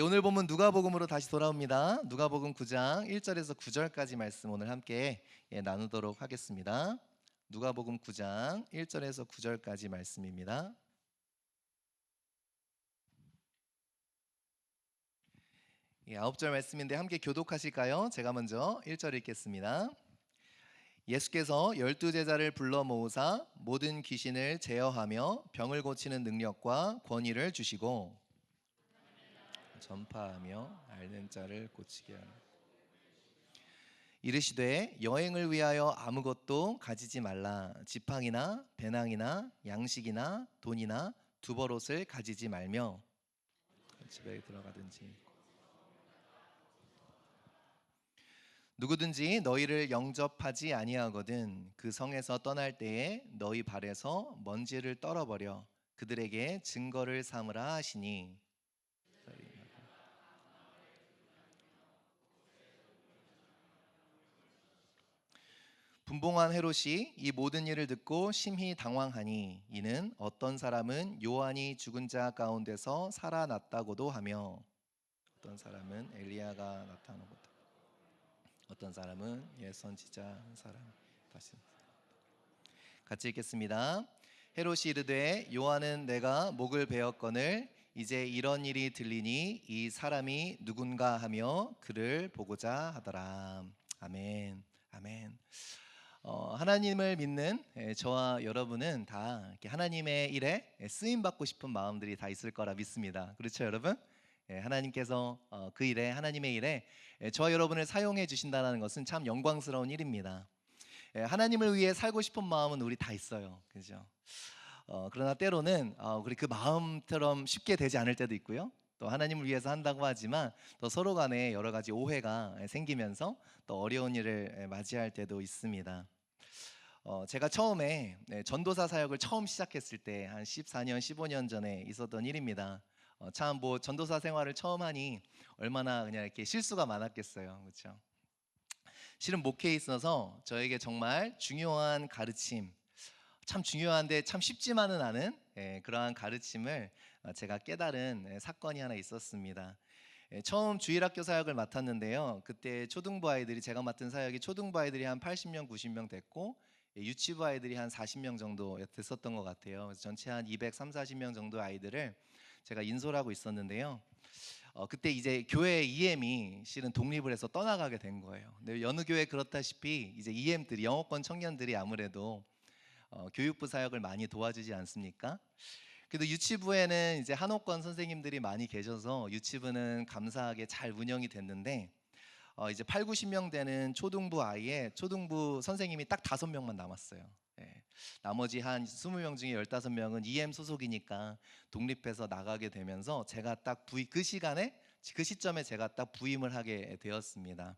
오늘 본문 누가복음으로 다시 돌아옵니다. 누가복음 9장 1절에서 9절까지 말씀 오늘 함께 나누도록 하겠습니다. 누가복음 9장 1절에서 9절까지 말씀입니다. 9절 말씀인데 함께 교독하실까요? 제가 먼저 1절 읽겠습니다. 예수께서 12제자를 불러 모으사 모든 귀신을 제어하며 병을 고치는 능력과 권위를 주시고 전파하며 앓는 자를 고치게 하라. 이르시되 여행을 위하여 아무것도 가지지 말라. 지팡이나 배낭이나 양식이나 돈이나 두벌옷을 가지지 말며 집에 들어가든지 누구든지 너희를 영접하지 아니하거든 그 성에서 떠날 때에 너희 발에서 먼지를 떨어버려 그들에게 증거를 삼으라 하시니 분봉한 헤롯이 이 모든 일을 듣고 심히 당황하니 이는 어떤 사람은 요한이 죽은 자 가운데서 살아났다고도 하며 어떤 사람은 엘리야가 나타나고도 어떤 사람은 옛 선지자 한 사람 다시 같이 읽겠습니다. 헤롯이 이르되 요한은 내가 목을 베었거늘 이제 이런 일이 들리니 이 사람이 누군가 하며 그를 보고자 하더라. 아멘. 아멘. 하나님을 믿는 저와 여러분은 다 이렇게 하나님의 일에 쓰임 받고 싶은 마음들이 다 있을 거라 믿습니다. 그렇죠, 여러분? 하나님께서 그 일에 하나님의 일에 저와 여러분을 사용해 주신다는 것은 참 영광스러운 일입니다. 하나님을 위해 살고 싶은 마음은 우리 다 있어요, 그렇죠? 그러나 때로는 우리 그 마음처럼 쉽게 되지 않을 때도 있고요. 또 하나님을 위해서 한다고 하지만 또 서로 간에 여러 가지 오해가 생기면서 또 어려운 일을 맞이할 때도 있습니다. 제가 처음에 전도사 사역을 처음 시작했을 때 한 14년, 15년 전에 있었던 일입니다. 참 뭐 전도사 생활을 처음 하니 얼마나 그냥 이렇게 실수가 많았겠어요, 그렇죠? 실은 목회에 있어서 저에게 정말 중요한 가르침, 참 중요한데 참 쉽지만은 않은 그러한 가르침을 제가 깨달은 사건이 하나 있었습니다. 처음 주일학교 사역을 맡았는데요. 그때 초등부 아이들이 제가 맡은 사역이 초등부 아이들이 한 80명, 90명 됐고 유치부 아이들이 한 40명 정도 됐었던 것 같아요. 그래서 전체 한 230, 40명 정도 아이들을 제가 인솔 하고 있었는데요. 그때 이제 교회 EM이 실은 독립을 해서 떠나가게 된 거예요. 근데 여느 교회 그렇다시피 이제 EM들이 영어권 청년들이 아무래도 교육부 사역을 많이 도와주지 않습니까? 그래도 유치부에는 이제 한옥권 선생님들이 많이 계셔서 유치부는 감사하게 잘 운영이 됐는데 이제 8, 90명 되는 초등부 아이에 초등부 선생님이 딱 5명만 남았어요. 나머지 한 20명 중에 15명은 EM 소속이니까 독립해서 나가게 되면서 제가 딱 그 시간에 그 시점에 제가 딱 부임을 하게 되었습니다.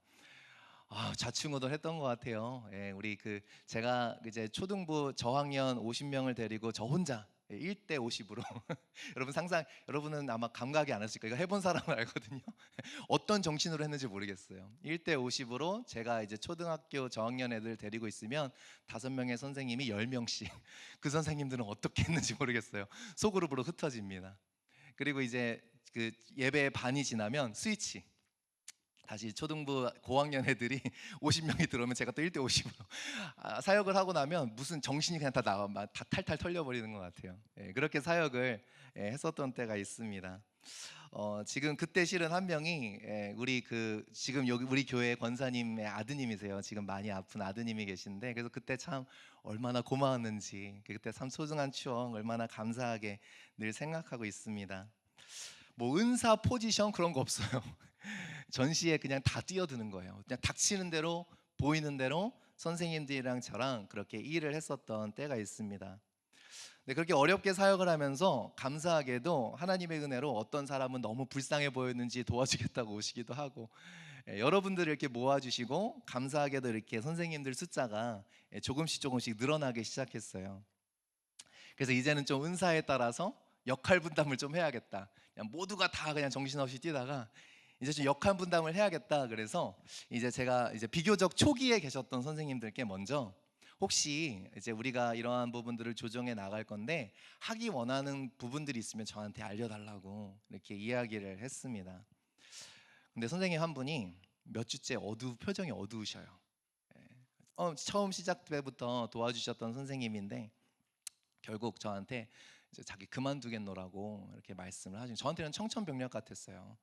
좌충우돌 했던 것 같아요. 우리 제가 이제 초등부 저학년 50명을 데리고 저 혼자 1대 50으로 여러분은 아마 감각이 안 하실 거예요. 이거 해본 사람은 알거든요. 어떤 정신으로 했는지 모르겠어요. 1대 50으로 제가 이제 초등학교 저학년 애들 데리고 있으면 5명의 선생님이 10명씩 그 선생님들은 어떻게 했는지 모르겠어요. 소그룹으로 흩어집니다. 그리고 이제 그 예배 반이 지나면 스위치 다시 초등부 고학년 애들이 50명이 들어오면 제가 또 1대 50으로 사역을 하고 나면 무슨 정신이 그냥 다 탈탈 털려버리는 것 같아요. 그렇게 사역을 했었던 때가 있습니다. 지금 그때 실은 한 명이 지금 여기 우리 교회 권사님의 아드님이세요. 지금 많이 아픈 아드님이 계신데 그래서 그때 참 얼마나 고마웠는지 그때 참 소중한 추억 얼마나 감사하게 늘 생각하고 있습니다. 뭐 은사 포지션 그런 거 없어요. 전시에 그냥 다 뛰어드는 거예요. 그냥 닥치는 대로 보이는 대로 선생님들이랑 저랑 그렇게 일을 했었던 때가 있습니다. 근데 그렇게 어렵게 사역을 하면서 감사하게도 하나님의 은혜로 어떤 사람은 너무 불쌍해 보였는지 도와주겠다고 오시기도 하고 여러분들을 이렇게 모아주시고 감사하게도 이렇게 선생님들 숫자가 조금씩 늘어나기 시작했어요. 그래서 이제는 좀 은사에 따라서 역할 분담을 좀 해야겠다. 그냥 모두가 다 그냥 정신없이 뛰다가 이제 좀 역할 분담을 해야겠다. 그래서 이제 제가 이제 비교적 초기에 계셨던 선생님들께 먼저 혹시 이제 우리가 이러한 부분들을 조정해 나갈 건데 하기 원하는 부분들이 있으면 저한테 알려달라고 이렇게 이야기를 했습니다. 근데 선생님 한 분이 몇 주째 표정이 어두우셔요. 예. 처음 시작 때부터 도와주셨던 선생님인데 결국 저한테 이제 자기 그만두겠노라고 이렇게 말씀을 하시고, 저한테는 청천벽력 같았어요.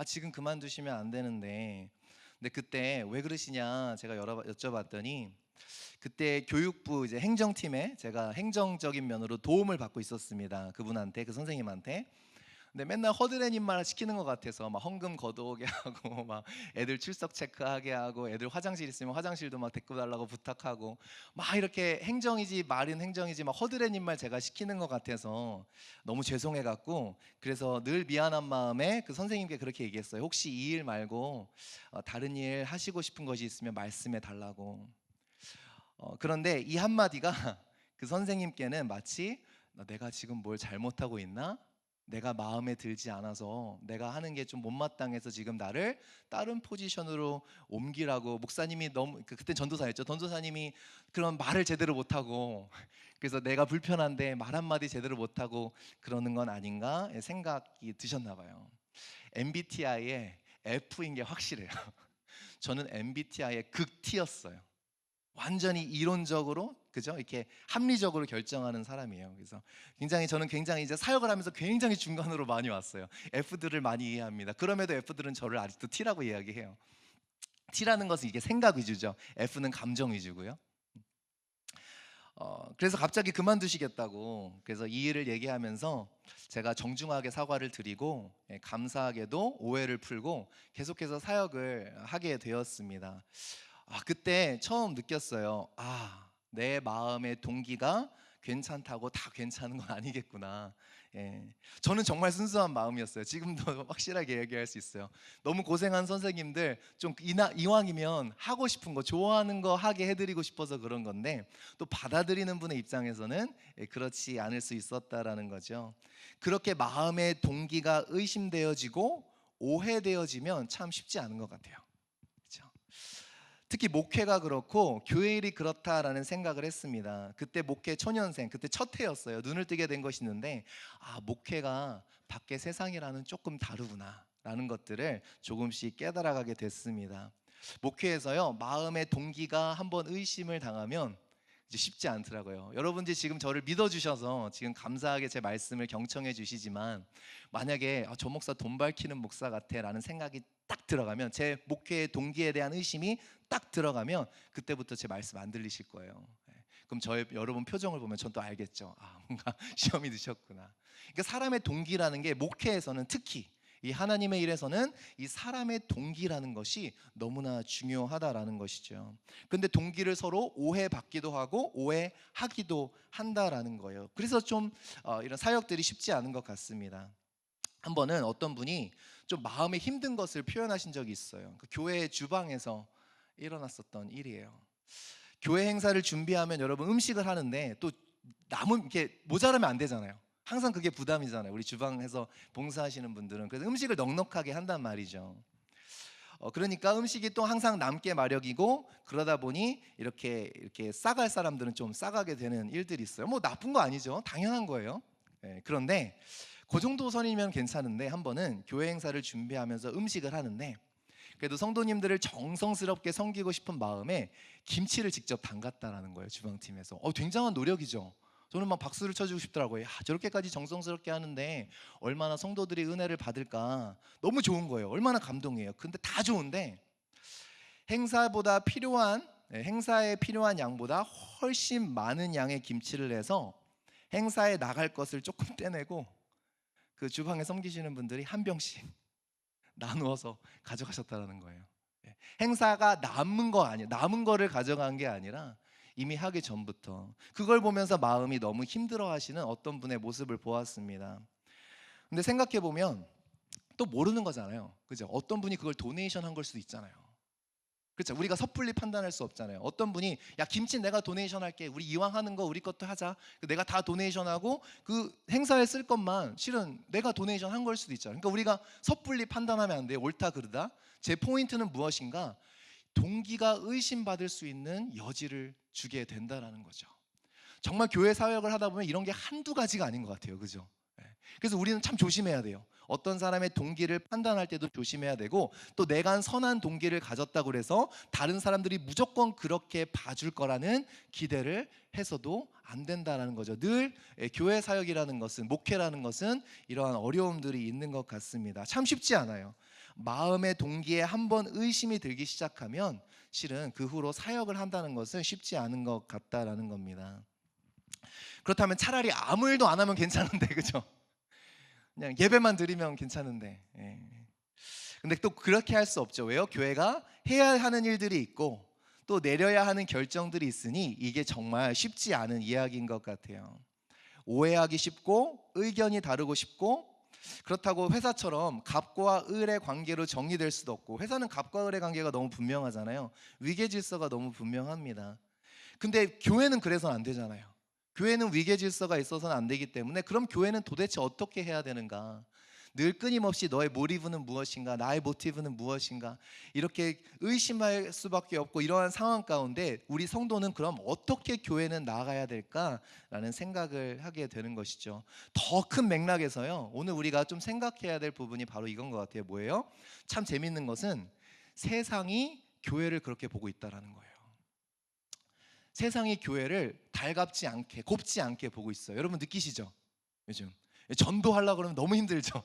지금 그만두시면 안 되는데. 근데 그때 왜 그러시냐 제가 여쭤봤더니, 그때 교육부 이제 행정팀에 제가 행정적인 면으로 도움을 받고 있었습니다. 그분한테, 그 선생님한테. 근데 맨날 허드렛 말 시키는 것 같아서 막 헌금 걷어오게 하고 막 애들 출석 체크하게 하고, 애들 화장실 있으면 화장실도 막 데리고 달라고 부탁하고, 막 이렇게 행정이지 말은 행정이지 막 허드렛 말 제가 시키는 것 같아서 너무 죄송해 갖고, 그래서 늘 미안한 마음에 그 선생님께 그렇게 얘기했어요. 혹시 이 일 말고 다른 일 하시고 싶은 것이 있으면 말씀해 달라고. 그런데 이 한마디가 그 선생님께는 마치 내가 지금 뭘 잘못하고 있나? 내가 마음에 들지 않아서, 내가 하는 게 좀 못마땅해서 지금 나를 다른 포지션으로 옮기라고, 목사님이 너무 그때 전도사였죠. 전도사님이 그런 말을 제대로 못하고 그래서 내가 불편한데 말 한마디 제대로 못하고 그러는 건 아닌가 생각이 드셨나 봐요. MBTI의 F인 게 확실해요. 저는 MBTI의 극T였어요. 완전히 이론적으로, 그죠? 이렇게 합리적으로 결정하는 사람이에요. 그래서 저는 굉장히 이제 사역을 하면서 굉장히 중간으로 많이 왔어요. F들을 많이 이해합니다. 그럼에도 F들은 저를 아직도 T라고 이야기해요. T라는 것은 이게 생각 위주죠. F는 감정 위주고요. 그래서 갑자기 그만두시겠다고, 그래서 이 일을 얘기하면서 제가 정중하게 사과를 드리고, 감사하게도 오해를 풀고 계속해서 사역을 하게 되었습니다. 그때 처음 느꼈어요. 내 마음의 동기가 괜찮다고 다 괜찮은 건 아니겠구나. 저는 정말 순수한 마음이었어요. 지금도 확실하게 얘기할 수 있어요. 너무 고생한 선생님들 좀 이왕이면 하고 싶은 거, 좋아하는 거 하게 해드리고 싶어서 그런 건데, 또 받아들이는 분의 입장에서는 그렇지 않을 수 있었다라는 거죠. 그렇게 마음의 동기가 의심되어지고 오해되어지면 참 쉽지 않은 것 같아요. 그렇죠? 특히 목회가 그렇고 교회 일이 그렇다라는 생각을 했습니다. 그때 목회 초년생, 그때 첫 해였어요. 눈을 뜨게 된 것이 있는데, 목회가 밖의 세상이라는 조금 다르구나 라는 것들을 조금씩 깨달아가게 됐습니다. 목회에서요, 마음의 동기가 한번 의심을 당하면 이제 쉽지 않더라고요. 여러분들이 지금 저를 믿어주셔서 지금 감사하게 제 말씀을 경청해 주시지만, 만약에 저 목사 돈 밝히는 목사 같아 라는 생각이 딱 들어가면, 제 목회의 동기에 대한 의심이 딱 들어가면 그때부터 제 말씀 안 들리실 거예요. 그럼 여러분 표정을 보면 전 또 알겠죠. 뭔가 시험이 드셨구나. 그러니까 사람의 동기라는 게 목회에서는, 특히 이 하나님의 일에서는 이 사람의 동기라는 것이 너무나 중요하다라는 것이죠. 그런데 동기를 서로 오해받기도 하고 오해하기도 한다라는 거예요. 그래서 좀 이런 사역들이 쉽지 않은 것 같습니다. 한 번은 어떤 분이 좀 마음에 힘든 것을 표현하신 적이 있어요. 그 교회 주방에서 일어났었던 일이에요. 교회 행사를 준비하면 여러분 음식을 하는데 또 남은 게 모자라면 안 되잖아요. 항상 그게 부담이잖아요. 우리 주방에서 봉사하시는 분들은. 그래서 음식을 넉넉하게 한단 말이죠. 그러니까 음식이 또 항상 남게 마련이고, 그러다 보니 이렇게 싸갈 사람들은 좀 싸가게 되는 일들이 있어요. 뭐 나쁜 거 아니죠. 당연한 거예요. 그런데 그 정도 선이면 괜찮은데, 한 번은 교회 행사를 준비하면서 음식을 하는데, 그래도 성도님들을 정성스럽게 섬기고 싶은 마음에 김치를 직접 담갔다라는 거예요. 주방팀에서. 굉장한 노력이죠. 저는 막 박수를 쳐주고 싶더라고요. 저렇게까지 정성스럽게 하는데 얼마나 성도들이 은혜를 받을까. 너무 좋은 거예요. 얼마나 감동이에요. 근데 다 좋은데 행사에 필요한 양보다 훨씬 많은 양의 김치를 해서 행사에 나갈 것을 조금 떼내고, 그 주방에 섬기시는 분들이 한 병씩 나누어서 가져가셨다는 거예요. 행사가 남은 거를 가져간 게 아니라 이미 하기 전부터. 그걸 보면서 마음이 너무 힘들어 하시는 어떤 분의 모습을 보았습니다. 근데 생각해 보면 또 모르는 거잖아요. 그죠? 어떤 분이 그걸 도네이션 한 걸 수도 있잖아요. 그렇죠? 우리가 섣불리 판단할 수 없잖아요. 어떤 분이 김치 내가 도네이션 할게, 우리 이왕 하는 거 우리 것도 하자, 내가 다 도네이션 하고 그 행사에 쓸 것만 실은 내가 도네이션 한 걸 수도 있잖아요. 그러니까 우리가 섣불리 판단하면 안 돼요. 옳다 그르다. 제 포인트는 무엇인가? 동기가 의심받을 수 있는 여지를 주게 된다라는 거죠. 정말 교회 사역을 하다 보면 이런 게 한두 가지가 아닌 것 같아요. 그죠? 예. 그래서 우리는 참 조심해야 돼요. 어떤 사람의 동기를 판단할 때도 조심해야 되고, 또 내가 한 선한 동기를 가졌다고 해서 다른 사람들이 무조건 그렇게 봐줄 거라는 기대를 해서도 안 된다는 거죠. 늘 교회 사역이라는 것은, 목회라는 것은 이러한 어려움들이 있는 것 같습니다. 참 쉽지 않아요. 마음의 동기에 한번 의심이 들기 시작하면 실은 그 후로 사역을 한다는 것은 쉽지 않은 것 같다라는 겁니다. 그렇다면 차라리 아무 일도 안 하면 괜찮은데, 그죠? 그냥 예배만 드리면 괜찮은데. 예. 근데 또 그렇게 할 수 없죠. 왜요? 교회가 해야 하는 일들이 있고 또 내려야 하는 결정들이 있으니 이게 정말 쉽지 않은 이야기인 것 같아요. 오해하기 쉽고 의견이 다르고 쉽고, 그렇다고 회사처럼 갑과 을의 관계로 정리될 수도 없고, 회사는 갑과 을의 관계가 너무 분명하잖아요. 위계 질서가 너무 분명합니다. 근데 교회는 그래서는 안 되잖아요. 교회는 위계 질서가 있어서는 안 되기 때문에, 그럼 교회는 도대체 어떻게 해야 되는가? 늘 끊임없이 너의 모티브는 무엇인가, 나의 모티브는 무엇인가, 이렇게 의심할 수밖에 없고, 이러한 상황 가운데 우리 성도는 그럼 어떻게 교회는 나아가야 될까라는 생각을 하게 되는 것이죠. 더 큰 맥락에서요, 오늘 우리가 좀 생각해야 될 부분이 바로 이건 것 같아요. 뭐예요? 참 재밌는 것은 세상이 교회를 그렇게 보고 있다라는 거예요. 세상이 교회를 달갑지 않게, 곱지 않게 보고 있어요. 여러분 느끼시죠? 요즘 전도하려고 그러면 너무 힘들죠?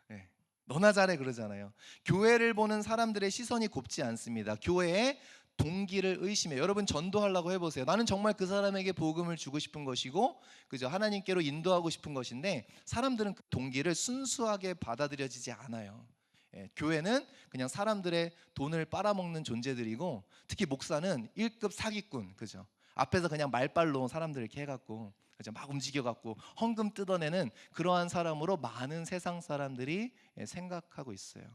네. 너나 잘해 그러잖아요. 교회를 보는 사람들의 시선이 곱지 않습니다. 교회의 동기를 의심해요. 여러분 전도하려고 해보세요. 나는 정말 그 사람에게 복음을 주고 싶은 것이고, 그죠? 하나님께로 인도하고 싶은 것인데, 사람들은 그 동기를 순수하게 받아들여지지 않아요. 예, 교회는 그냥 사람들의 돈을 빨아먹는 존재들이고, 특히 목사는 1급 사기꾼, 그죠? 앞에서 그냥 말빨로 사람들을 이렇게 해갖고, 그죠? 막 움직여갖고 헌금 뜯어내는 그러한 사람으로 많은 세상 사람들이 생각하고 있어요.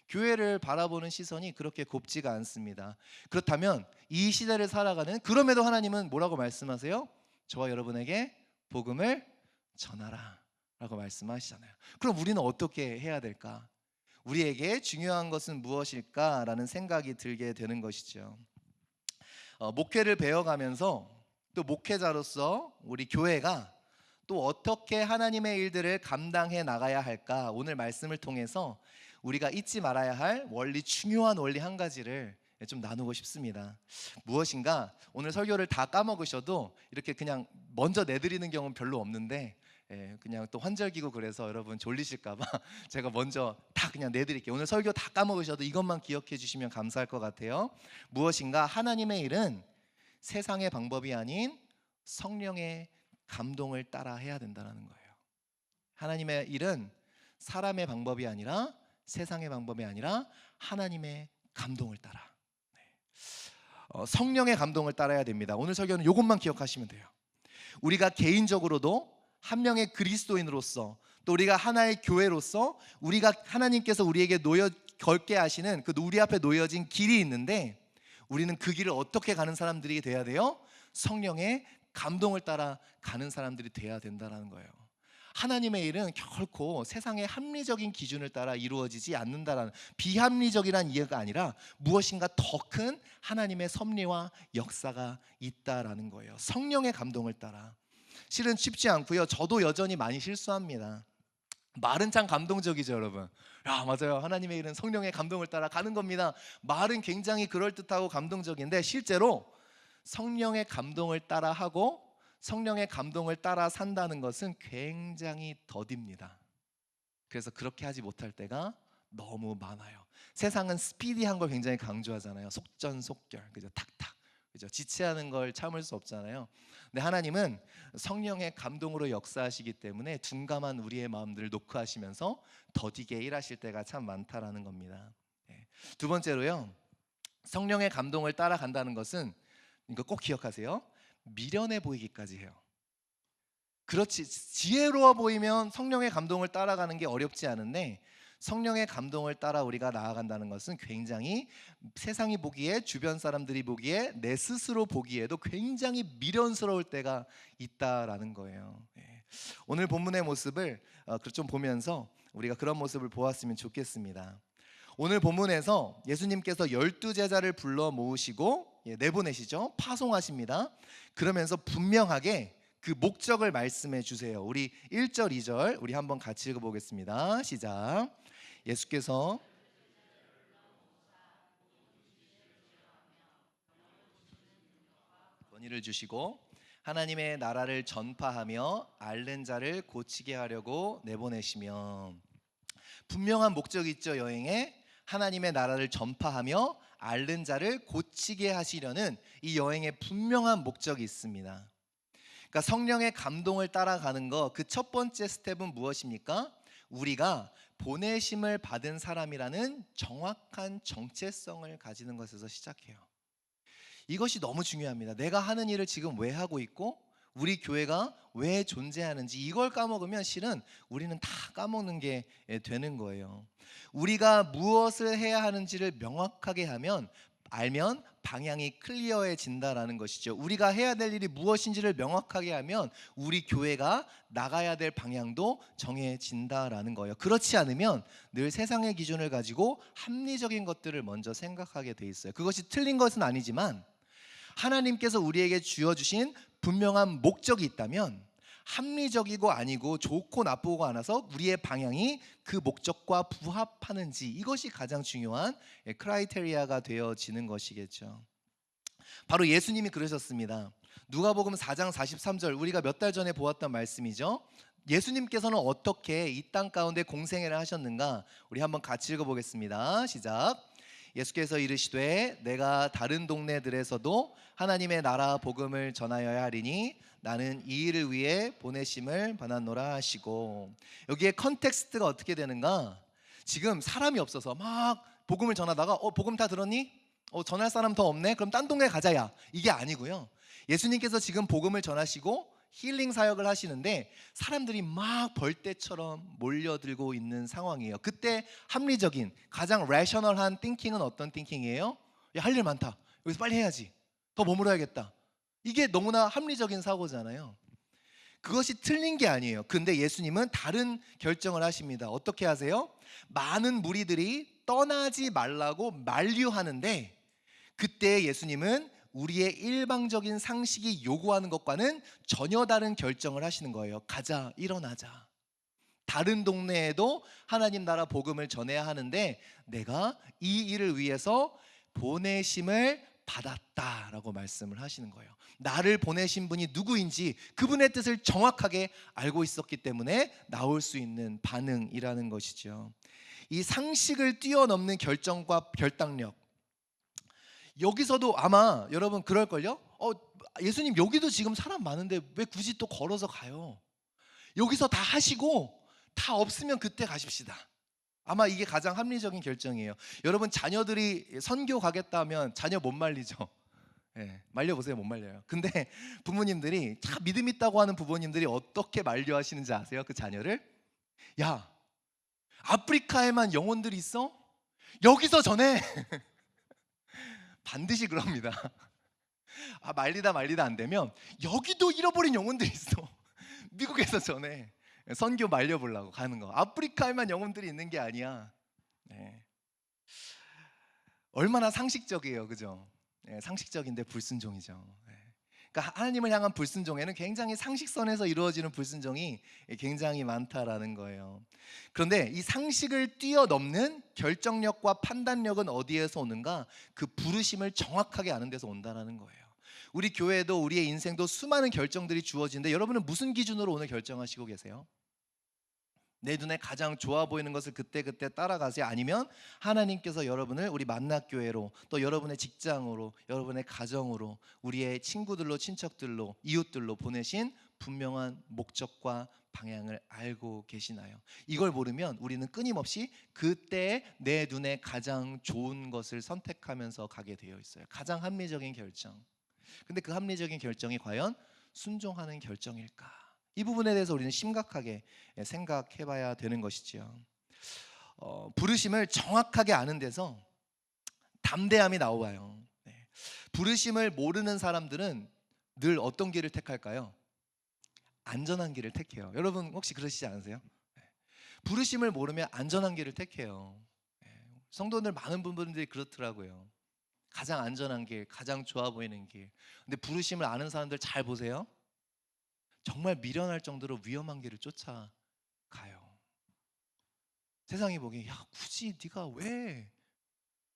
교회를 바라보는 시선이 그렇게 곱지가 않습니다. 그렇다면 이 시대를 살아가는, 그럼에도 하나님은 뭐라고 말씀하세요? 저와 여러분에게 복음을 전하라 라고 말씀하시잖아요. 그럼 우리는 어떻게 해야 될까? 우리에게 중요한 것은 무엇일까라는 생각이 들게 되는 것이죠. 목회를 배워가면서, 또 목회자로서 우리 교회가 또 어떻게 하나님의 일들을 감당해 나가야 할까, 오늘 말씀을 통해서 우리가 잊지 말아야 할 중요한 원리 한 가지를 좀 나누고 싶습니다. 무엇인가, 오늘 설교를 다 까먹으셔도 이렇게 그냥 먼저 내드리는 경우는 별로 없는데, 그냥 또 환절기고 그래서 여러분 졸리실까봐 제가 먼저 다 그냥 내드릴게요. 오늘 설교 다 까먹으셔도 이것만 기억해 주시면 감사할 것 같아요. 무엇인가, 하나님의 일은 세상의 방법이 아닌 성령의 감동을 따라 해야 된다는 거예요. 하나님의 일은 사람의 방법이 아니라, 세상의 방법이 아니라 하나님의 감동을 따라, 성령의 감동을 따라야 됩니다. 오늘 설교는 이것만 기억하시면 돼요. 우리가 개인적으로도 한 명의 그리스도인으로서, 또 우리가 하나의 교회로서, 우리가 하나님께서 우리에게 걸게 하시는 그 우리 앞에 놓여진 길이 있는데, 우리는 그 길을 어떻게 가는 사람들이 돼야 돼요? 성령의 감동을 따라 가는 사람들이 돼야 된다는 거예요. 하나님의 일은 결코 세상의 합리적인 기준을 따라 이루어지지 않는다라는, 비합리적이란 이해가 아니라 무엇인가 더 큰 하나님의 섭리와 역사가 있다라는 거예요. 성령의 감동을 따라. 실은 쉽지 않고요. 저도 여전히 많이 실수합니다. 말은 참 감동적이죠, 여러분. 야, 맞아요. 하나님의 일은 성령의 감동을 따라 가는 겁니다. 말은 굉장히 그럴듯하고 감동적인데, 실제로 성령의 감동을 따라 하고 성령의 감동을 따라 산다는 것은 굉장히 더딥니다. 그래서 그렇게 하지 못할 때가 너무 많아요. 세상은 스피디한 걸 굉장히 강조하잖아요. 속전속결, 그죠? 탁탁, 그죠? 지체하는 걸 참을 수 없잖아요. 근데 하나님은 성령의 감동으로 역사하시기 때문에 둔감한 우리의 마음들을 노크하시면서 더디게 일하실 때가 참 많다라는 겁니다. 두 번째로요, 성령의 감동을 따라간다는 것은, 이거 꼭 기억하세요, 미련해 보이기까지 해요. 그렇지, 지혜로워 보이면 성령의 감동을 따라가는 게 어렵지 않은데, 성령의 감동을 따라 우리가 나아간다는 것은 굉장히 세상이 보기에, 주변 사람들이 보기에, 내 스스로 보기에도 굉장히 미련스러울 때가 있다라는 거예요. 오늘 본문의 모습을 좀 보면서 우리가 그런 모습을 보았으면 좋겠습니다. 오늘 본문에서 예수님께서 12제자를 불러 모으시고 내보내시죠. 파송하십니다. 그러면서 분명하게 그 목적을 말씀해 주세요. 우리 1절, 2절 우리 한번 같이 읽어보겠습니다. 시작. 예수께서 권위를 주시고 하나님의 나라를 전파하며 앓는 자를 고치게 하려고 내보내시며, 분명한 목적이 있죠. 여행에 하나님의 나라를 전파하며 앓는 자를 고치게 하시려는 이 여행에 분명한 목적이 있습니다. 그러니까 성령의 감동을 따라가는 거, 그 첫 번째 스텝은 무엇입니까? 우리가 보내심을 받은 사람이라는 정확한 정체성을 가지는 것에서 시작해요. 이것이 너무 중요합니다. 내가 하는 일을 지금 왜 하고 있고 우리 교회가 왜 존재하는지, 이걸 까먹으면 실은 우리는 다 까먹는 게 되는 거예요. 우리가 무엇을 해야 하는지를 명확하게 알면 방향이 클리어해진다라는 것이죠. 우리가 해야 될 일이 무엇인지를 명확하게 하면 우리 교회가 나가야 될 방향도 정해진다라는 거예요. 그렇지 않으면 늘 세상의 기준을 가지고 합리적인 것들을 먼저 생각하게 돼 있어요. 그것이 틀린 것은 아니지만 하나님께서 우리에게 주어주신 분명한 목적이 있다면 합리적이고 아니고 좋고 나쁘고 않아서 우리의 방향이 그 목적과 부합하는지, 이것이 가장 중요한 크라이테리아가 되어지는 것이겠죠. 바로 예수님이 그러셨습니다. 누가복음 4장 43절, 우리가 몇 달 전에 보았던 말씀이죠. 예수님께서는 어떻게 이 땅 가운데 공생애를 하셨는가, 우리 한번 같이 읽어보겠습니다. 시작. 예수께서 이르시되 내가 다른 동네들에서도 하나님의 나라 복음을 전하여야 하리니 나는 이 일을 위해 보내심을 받았노라 하시고, 여기에 컨텍스트가 어떻게 되는가? 지금 사람이 없어서 막 복음을 전하다가 복음 다 들었니? 전할 사람 더 없네? 그럼 딴 동네 가자야, 이게 아니고요. 예수님께서 지금 복음을 전하시고 힐링 사역을 하시는데 사람들이 막 벌떼처럼 몰려들고 있는 상황이에요. 그때 합리적인 가장 레셔널한 띵킹은 어떤 띵킹이에요? 야, 할 일 많다, 여기서 빨리 해야지, 더 머물러야겠다. 이게 너무나 합리적인 사고잖아요. 그것이 틀린 게 아니에요. 근데 예수님은 다른 결정을 하십니다. 어떻게 하세요? 많은 무리들이 떠나지 말라고 만류하는데, 그때 예수님은 우리의 일방적인 상식이 요구하는 것과는 전혀 다른 결정을 하시는 거예요. 가자, 일어나자. 다른 동네에도 하나님 나라 복음을 전해야 하는데 내가 이 일을 위해서 보내심을 받았다라고 말씀을 하시는 거예요. 나를 보내신 분이 누구인지 그분의 뜻을 정확하게 알고 있었기 때문에 나올 수 있는 반응이라는 것이죠. 이 상식을 뛰어넘는 결정과 결단력, 여기서도 아마 여러분 그럴걸요? 예수님 여기도 지금 사람 많은데 왜 굳이 또 걸어서 가요? 여기서 다 하시고 다 없으면 그때 가십시다. 아마 이게 가장 합리적인 결정이에요. 여러분 자녀들이 선교 가겠다면 자녀 못 말리죠. 말려보세요. 못 말려요. 근데 부모님들이 다 믿음 있다고 하는 부모님들이 어떻게 만류하시는지 아세요? 그 자녀를, 야, 아프리카에만 영혼들이 있어? 여기서 전해. 반드시 그럽니다. 말리다 안 되면 여기도 잃어버린 영혼들이 있어. 미국에서 전해. 선교 말려보려고 가는 거. 아프리카에만 영혼들이 있는 게 아니야. 얼마나 상식적이에요, 그죠? 상식적인데 불순종이죠. 그러니까 하나님을 향한 불순종에는 굉장히 상식선에서 이루어지는 불순종이 굉장히 많다라는 거예요. 그런데 이 상식을 뛰어넘는 결정력과 판단력은 어디에서 오는가? 그 부르심을 정확하게 아는 데서 온다라는 거예요. 우리 교회도 우리의 인생도 수많은 결정들이 주어지는데 여러분은 무슨 기준으로 오늘 결정하시고 계세요? 내 눈에 가장 좋아 보이는 것을 그때그때 따라가세요? 아니면 하나님께서 여러분을 우리 만납교회로, 또 여러분의 직장으로, 여러분의 가정으로, 우리의 친구들로, 친척들로, 이웃들로 보내신 분명한 목적과 방향을 알고 계시나요? 이걸 모르면 우리는 끊임없이 그때 내 눈에 가장 좋은 것을 선택하면서 가게 되어 있어요. 가장 합리적인 결정. 근데 그 합리적인 결정이 과연 순종하는 결정일까? 이 부분에 대해서 우리는 심각하게 생각해 봐야 되는 것이지요. 부르심을 정확하게 아는 데서 담대함이 나와요. 부르심을 모르는 사람들은 늘 어떤 길을 택할까요? 안전한 길을 택해요. 여러분 혹시 그러시지 않으세요? 부르심을 모르면 안전한 길을 택해요. 성도들 많은 분들이 그렇더라고요. 가장 안전한 길, 가장 좋아 보이는 길. 근데 부르심을 아는 사람들 잘 보세요. 정말 미련할 정도로 위험한 길을 쫓아가요. 세상이 보기에 야 굳이 네가 왜?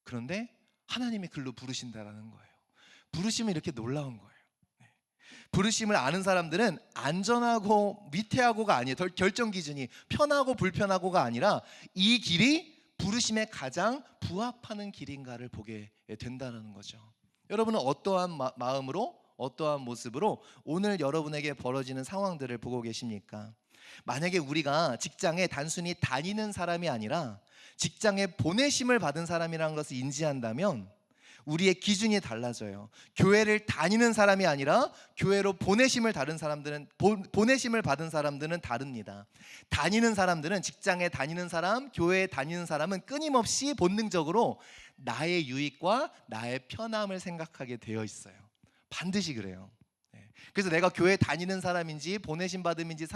그런데 하나님이 글로 부르신다라는 거예요. 부르심이 이렇게 놀라운 거예요. 네. 부르심을 아는 사람들은 안전하고 위태하고가 아니에요. 결정 기준이 편하고 불편하고가 아니라 이 길이 부르심에 가장 부합하는 길인가를 보게 된다는 거죠. 여러분은 어떠한 마음으로 어떠한 모습으로 오늘 여러분에게 벌어지는 상황들을 보고 계십니까? 만약에 우리가 직장에 단순히 다니는 사람이 아니라 직장에 보내심을 받은 사람이라는 것을 인지한다면 우리의 기준이 달라져요. 교회를 다니는 사람이 아니라 교회로 보내심을 받은 사람들은 다릅니다. 다니는 사람들은 직장에 다니는 사람, 교회에 다니는 사람은 끊임없이 본능적으로 나의 유익과 나의 편함을 생각하게 되어 있어요. 반드시 그래요. 그래서 내가 교회 다니는 사람인지 보내심 받음인지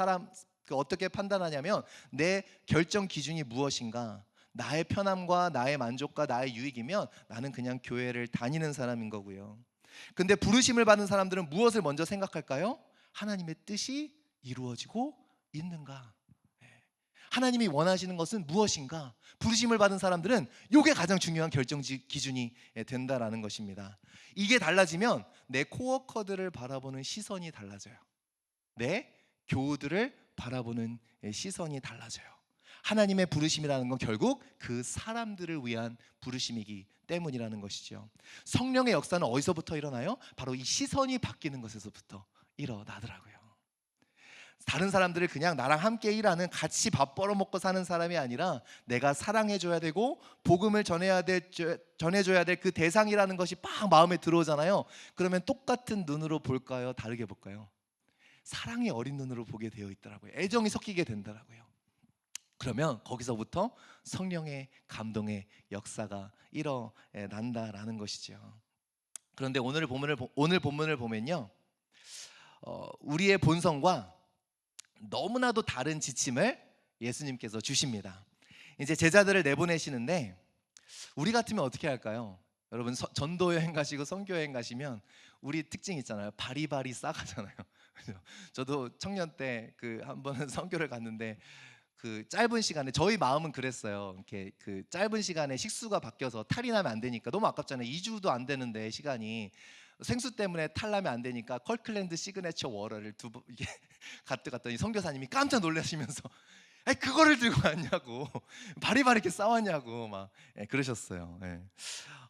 어떻게 판단하냐면 내 결정 기준이 무엇인가? 나의 편함과 나의 만족과 나의 유익이면 나는 그냥 교회를 다니는 사람인 거고요. 근데 부르심을 받은 사람들은 무엇을 먼저 생각할까요? 하나님의 뜻이 이루어지고 있는가? 하나님이 원하시는 것은 무엇인가? 부르심을 받은 사람들은 이게 가장 중요한 결정 기준이 된다라는 것입니다. 이게 달라지면 내 코워커들을 바라보는 시선이 달라져요. 내 교우들을 바라보는 시선이 달라져요. 하나님의 부르심이라는 건 결국 그 사람들을 위한 부르심이기 때문이라는 것이죠. 성령의 역사는 어디서부터 일어나요? 바로 이 시선이 바뀌는 것에서부터 일어나더라고요. 다른 사람들을 그냥 나랑 함께 일하는 같이 밥 벌어먹고 사는 사람이 아니라 내가 사랑해줘야 되고 복음을 전해줘야 될 그 대상이라는 것이 막 마음에 들어오잖아요. 그러면 똑같은 눈으로 볼까요? 다르게 볼까요? 사랑의 어린 눈으로 보게 되어 있더라고요. 애정이 섞이게 된다라고요. 그러면 거기서부터 성령의 감동의 역사가 일어난다라는 것이죠. 그런데 오늘 본문을 보면요, 우리의 본성과 너무나도 다른 지침을 예수님께서 주십니다. 이제 제자들을 내보내시는데 우리 같으면 어떻게 할까요? 여러분 전도 여행 가시고 선교 여행 가시면 우리 특징 있잖아요. 바리바리 싸가잖아요. 저도 청년 때 한 번은 선교를 갔는데 그 짧은 시간에 저희 마음은 그랬어요. 이렇게 그 짧은 시간에 식수가 바뀌어서 탈이 나면 안 되니까 너무 아깝잖아요. 2주도 안 되는데 시간이 생수 때문에 탈 나면 안 되니까 컬클랜드 시그네처 워터를 이게 갔더니 선교사님이 깜짝 놀라시면서 그거를 들고 왔냐고 바리바리 이렇게 싸왔냐고 막 그러셨어요.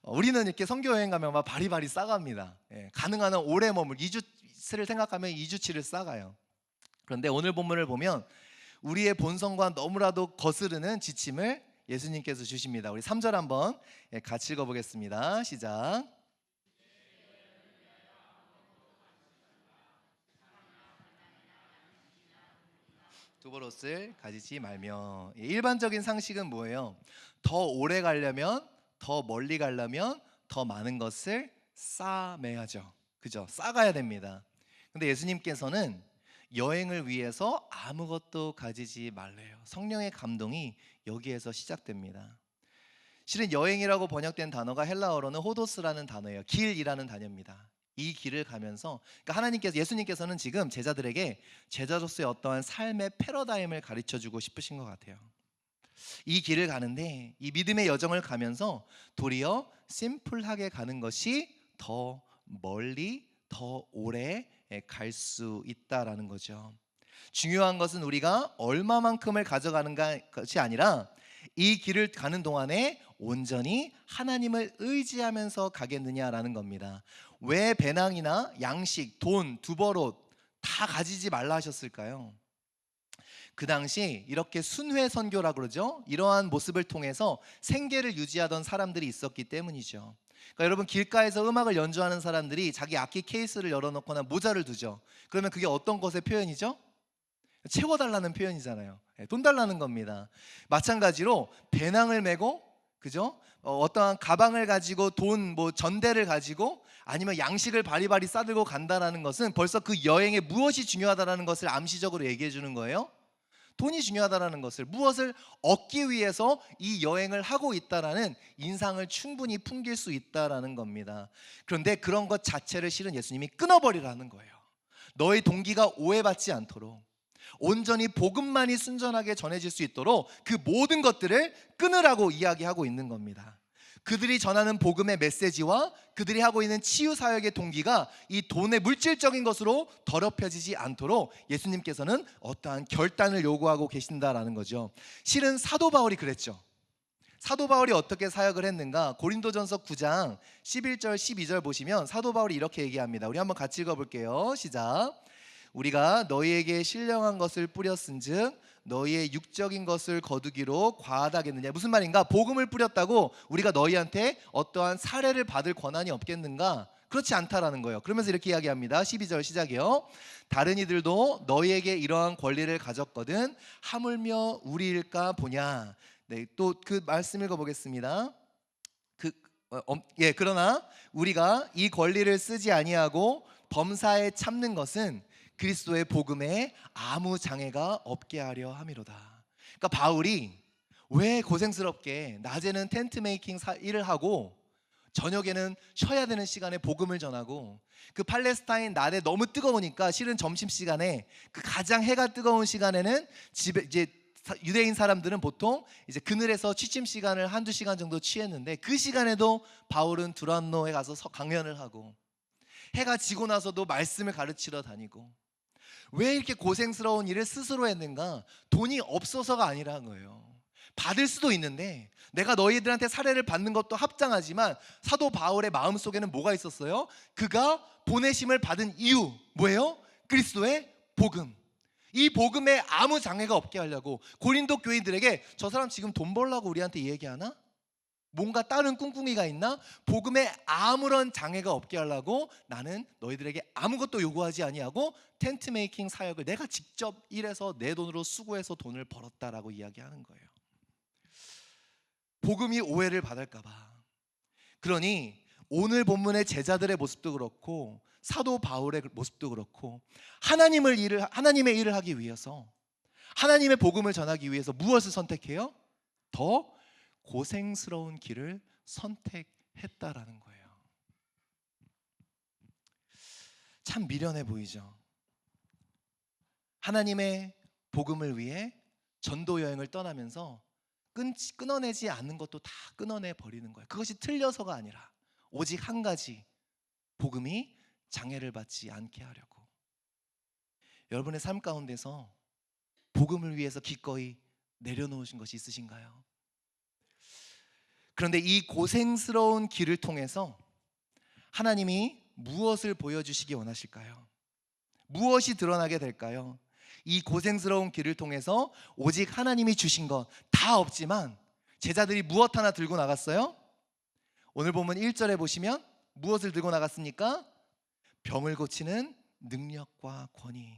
우리는 이렇게 선교 여행 가면 막 바리바리 싸갑니다. 가능한 한 오래 머물 2주를 생각하면 2주치를 싸가요. 그런데 오늘 본문을 보면 우리의 본성과 너무나도 거스르는 지침을 예수님께서 주십니다. 우리 3절 한번 같이 읽어보겠습니다. 시작. 두버롯을 가지지 말며. 일반적인 상식은 뭐예요? 더 오래 가려면, 더 멀리 가려면 더 많은 것을 싸매야죠. 그죠? 싸가야 됩니다. 근데 예수님께서는 여행을 위해서 아무것도 가지지 말래요. 성령의 감동이 여기에서 시작됩니다. 실은 여행이라고 번역된 단어가 헬라어로는 호도스라는 단어예요. 길이라는 단어입니다. 이 길을 가면서 그러니까 예수님께서는 지금 제자들에게 제자로서의 어떠한 삶의 패러다임을 가르쳐주고 싶으신 것 같아요. 이 길을 가는데 이 믿음의 여정을 가면서 도리어 심플하게 가는 것이 더 멀리 더 오래 갈 수 있다라는 거죠. 중요한 것은 우리가 얼마만큼을 가져가는 것이 아니라 이 길을 가는 동안에 온전히 하나님을 의지하면서 가겠느냐라는 겁니다. 왜 배낭이나 양식, 돈, 두버롯 다 가지지 말라 하셨을까요? 그 당시 이렇게 순회 선교라 그러죠. 이러한 모습을 통해서 생계를 유지하던 사람들이 있었기 때문이죠. 그러니까 여러분 길가에서 음악을 연주하는 사람들이 자기 악기 케이스를 열어놓거나 모자를 두죠. 그러면 그게 어떤 것의 표현이죠? 채워달라는 표현이잖아요. 돈 달라는 겁니다. 마찬가지로 배낭을 메고 그죠? 어떠한 가방을 가지고 돈 전대를 가지고 아니면 양식을 바리바리 싸들고 간다라는 것은 벌써 그 여행에 무엇이 중요하다라는 것을 암시적으로 얘기해 주는 거예요. 돈이 중요하다라는 것을, 무엇을 얻기 위해서 이 여행을 하고 있다라는 인상을 충분히 풍길 수 있다라는 겁니다. 그런데 그런 것 자체를 실은 예수님이 끊어버리라는 거예요. 너의 동기가 오해받지 않도록, 온전히 복음만이 순전하게 전해질 수 있도록 그 모든 것들을 끊으라고 이야기하고 있는 겁니다. 그들이 전하는 복음의 메시지와 그들이 하고 있는 치유 사역의 동기가 이 돈의 물질적인 것으로 더럽혀지지 않도록 예수님께서는 어떠한 결단을 요구하고 계신다라는 거죠. 실은 사도 바울이 그랬죠. 사도 바울이 어떻게 사역을 했는가? 고린도전서 9장 11절 12절 보시면 사도 바울이 이렇게 얘기합니다. 우리 한번 같이 읽어볼게요. 시작. 우리가 너희에게 신령한 것을 뿌렸은즉 너희의 육적인 것을 거두기로 과하다겠느냐. 무슨 말인가? 복음을 뿌렸다고 우리가 너희한테 어떠한 사례를 받을 권한이 없겠는가? 그렇지 않다라는 거예요. 그러면서 이렇게 이야기합니다. 12절 시작이요. 다른 이들도 너희에게 이러한 권리를 가졌거든 하물며 우리일까 보냐. 네, 또 그 말씀 읽어보겠습니다. 그러나 우리가 이 권리를 쓰지 아니하고 범사에 참는 것은 그리스도의 복음에 아무 장애가 없게 하려 함이로다. 그러니까 바울이 왜 고생스럽게 낮에는 텐트 메이킹 일을 하고 저녁에는 쉬어야 되는 시간에 복음을 전하고, 그 팔레스타인 낮에 너무 뜨거우니까 실은 점심시간에 그 가장 해가 뜨거운 시간에는 집에 이제 유대인 사람들은 보통 이제 그늘에서 취침 시간을 한두 시간 정도 취했는데, 그 시간에도 바울은 두란노에 가서 강연을 하고 해가 지고 나서도 말씀을 가르치러 다니고. 왜 이렇게 고생스러운 일을 스스로 했는가? 돈이 없어서가 아니라는 거예요. 받을 수도 있는데, 내가 너희들한테 사례를 받는 것도 합당하지만 사도 바울의 마음속에는 뭐가 있었어요? 그가 보내심을 받은 이유 뭐예요? 그리스도의 복음. 이 복음에 아무 장애가 없게 하려고 고린도 교인들에게 저 사람 지금 돈 벌려고 우리한테 얘기하나? 뭔가 다른 꿍꿍이가 있나? 복음에 아무런 장애가 없게 하려고 나는 너희들에게 아무것도 요구하지 아니하고 텐트 메이킹 사역을 내가 직접 일해서 내 돈으로 수고해서 돈을 벌었다라고 이야기하는 거예요. 복음이 오해를 받을까 봐. 그러니 오늘 본문의 제자들의 모습도 그렇고 사도 바울의 모습도 그렇고 하나님의 일을 하기 위해서, 하나님의 복음을 전하기 위해서 무엇을 선택해요? 더 고생스러운 길을 선택했다라는 거예요. 참 미련해 보이죠. 하나님의 복음을 위해 전도 여행을 떠나면서 끊어내지 않는 것도 다 끊어내 버리는 거예요. 그것이 틀려서가 아니라 오직 한 가지, 복음이 장애를 받지 않게 하려고. 여러분의 삶 가운데서 복음을 위해서 기꺼이 내려놓으신 것이 있으신가요? 그런데 이 고생스러운 길을 통해서 하나님이 무엇을 보여주시기 원하실까요? 무엇이 드러나게 될까요? 이 고생스러운 길을 통해서 오직 하나님이 주신 것 다 없지만 제자들이 무엇 하나 들고 나갔어요? 오늘 보면 1절에 보시면 무엇을 들고 나갔습니까? 병을 고치는 능력과 권위.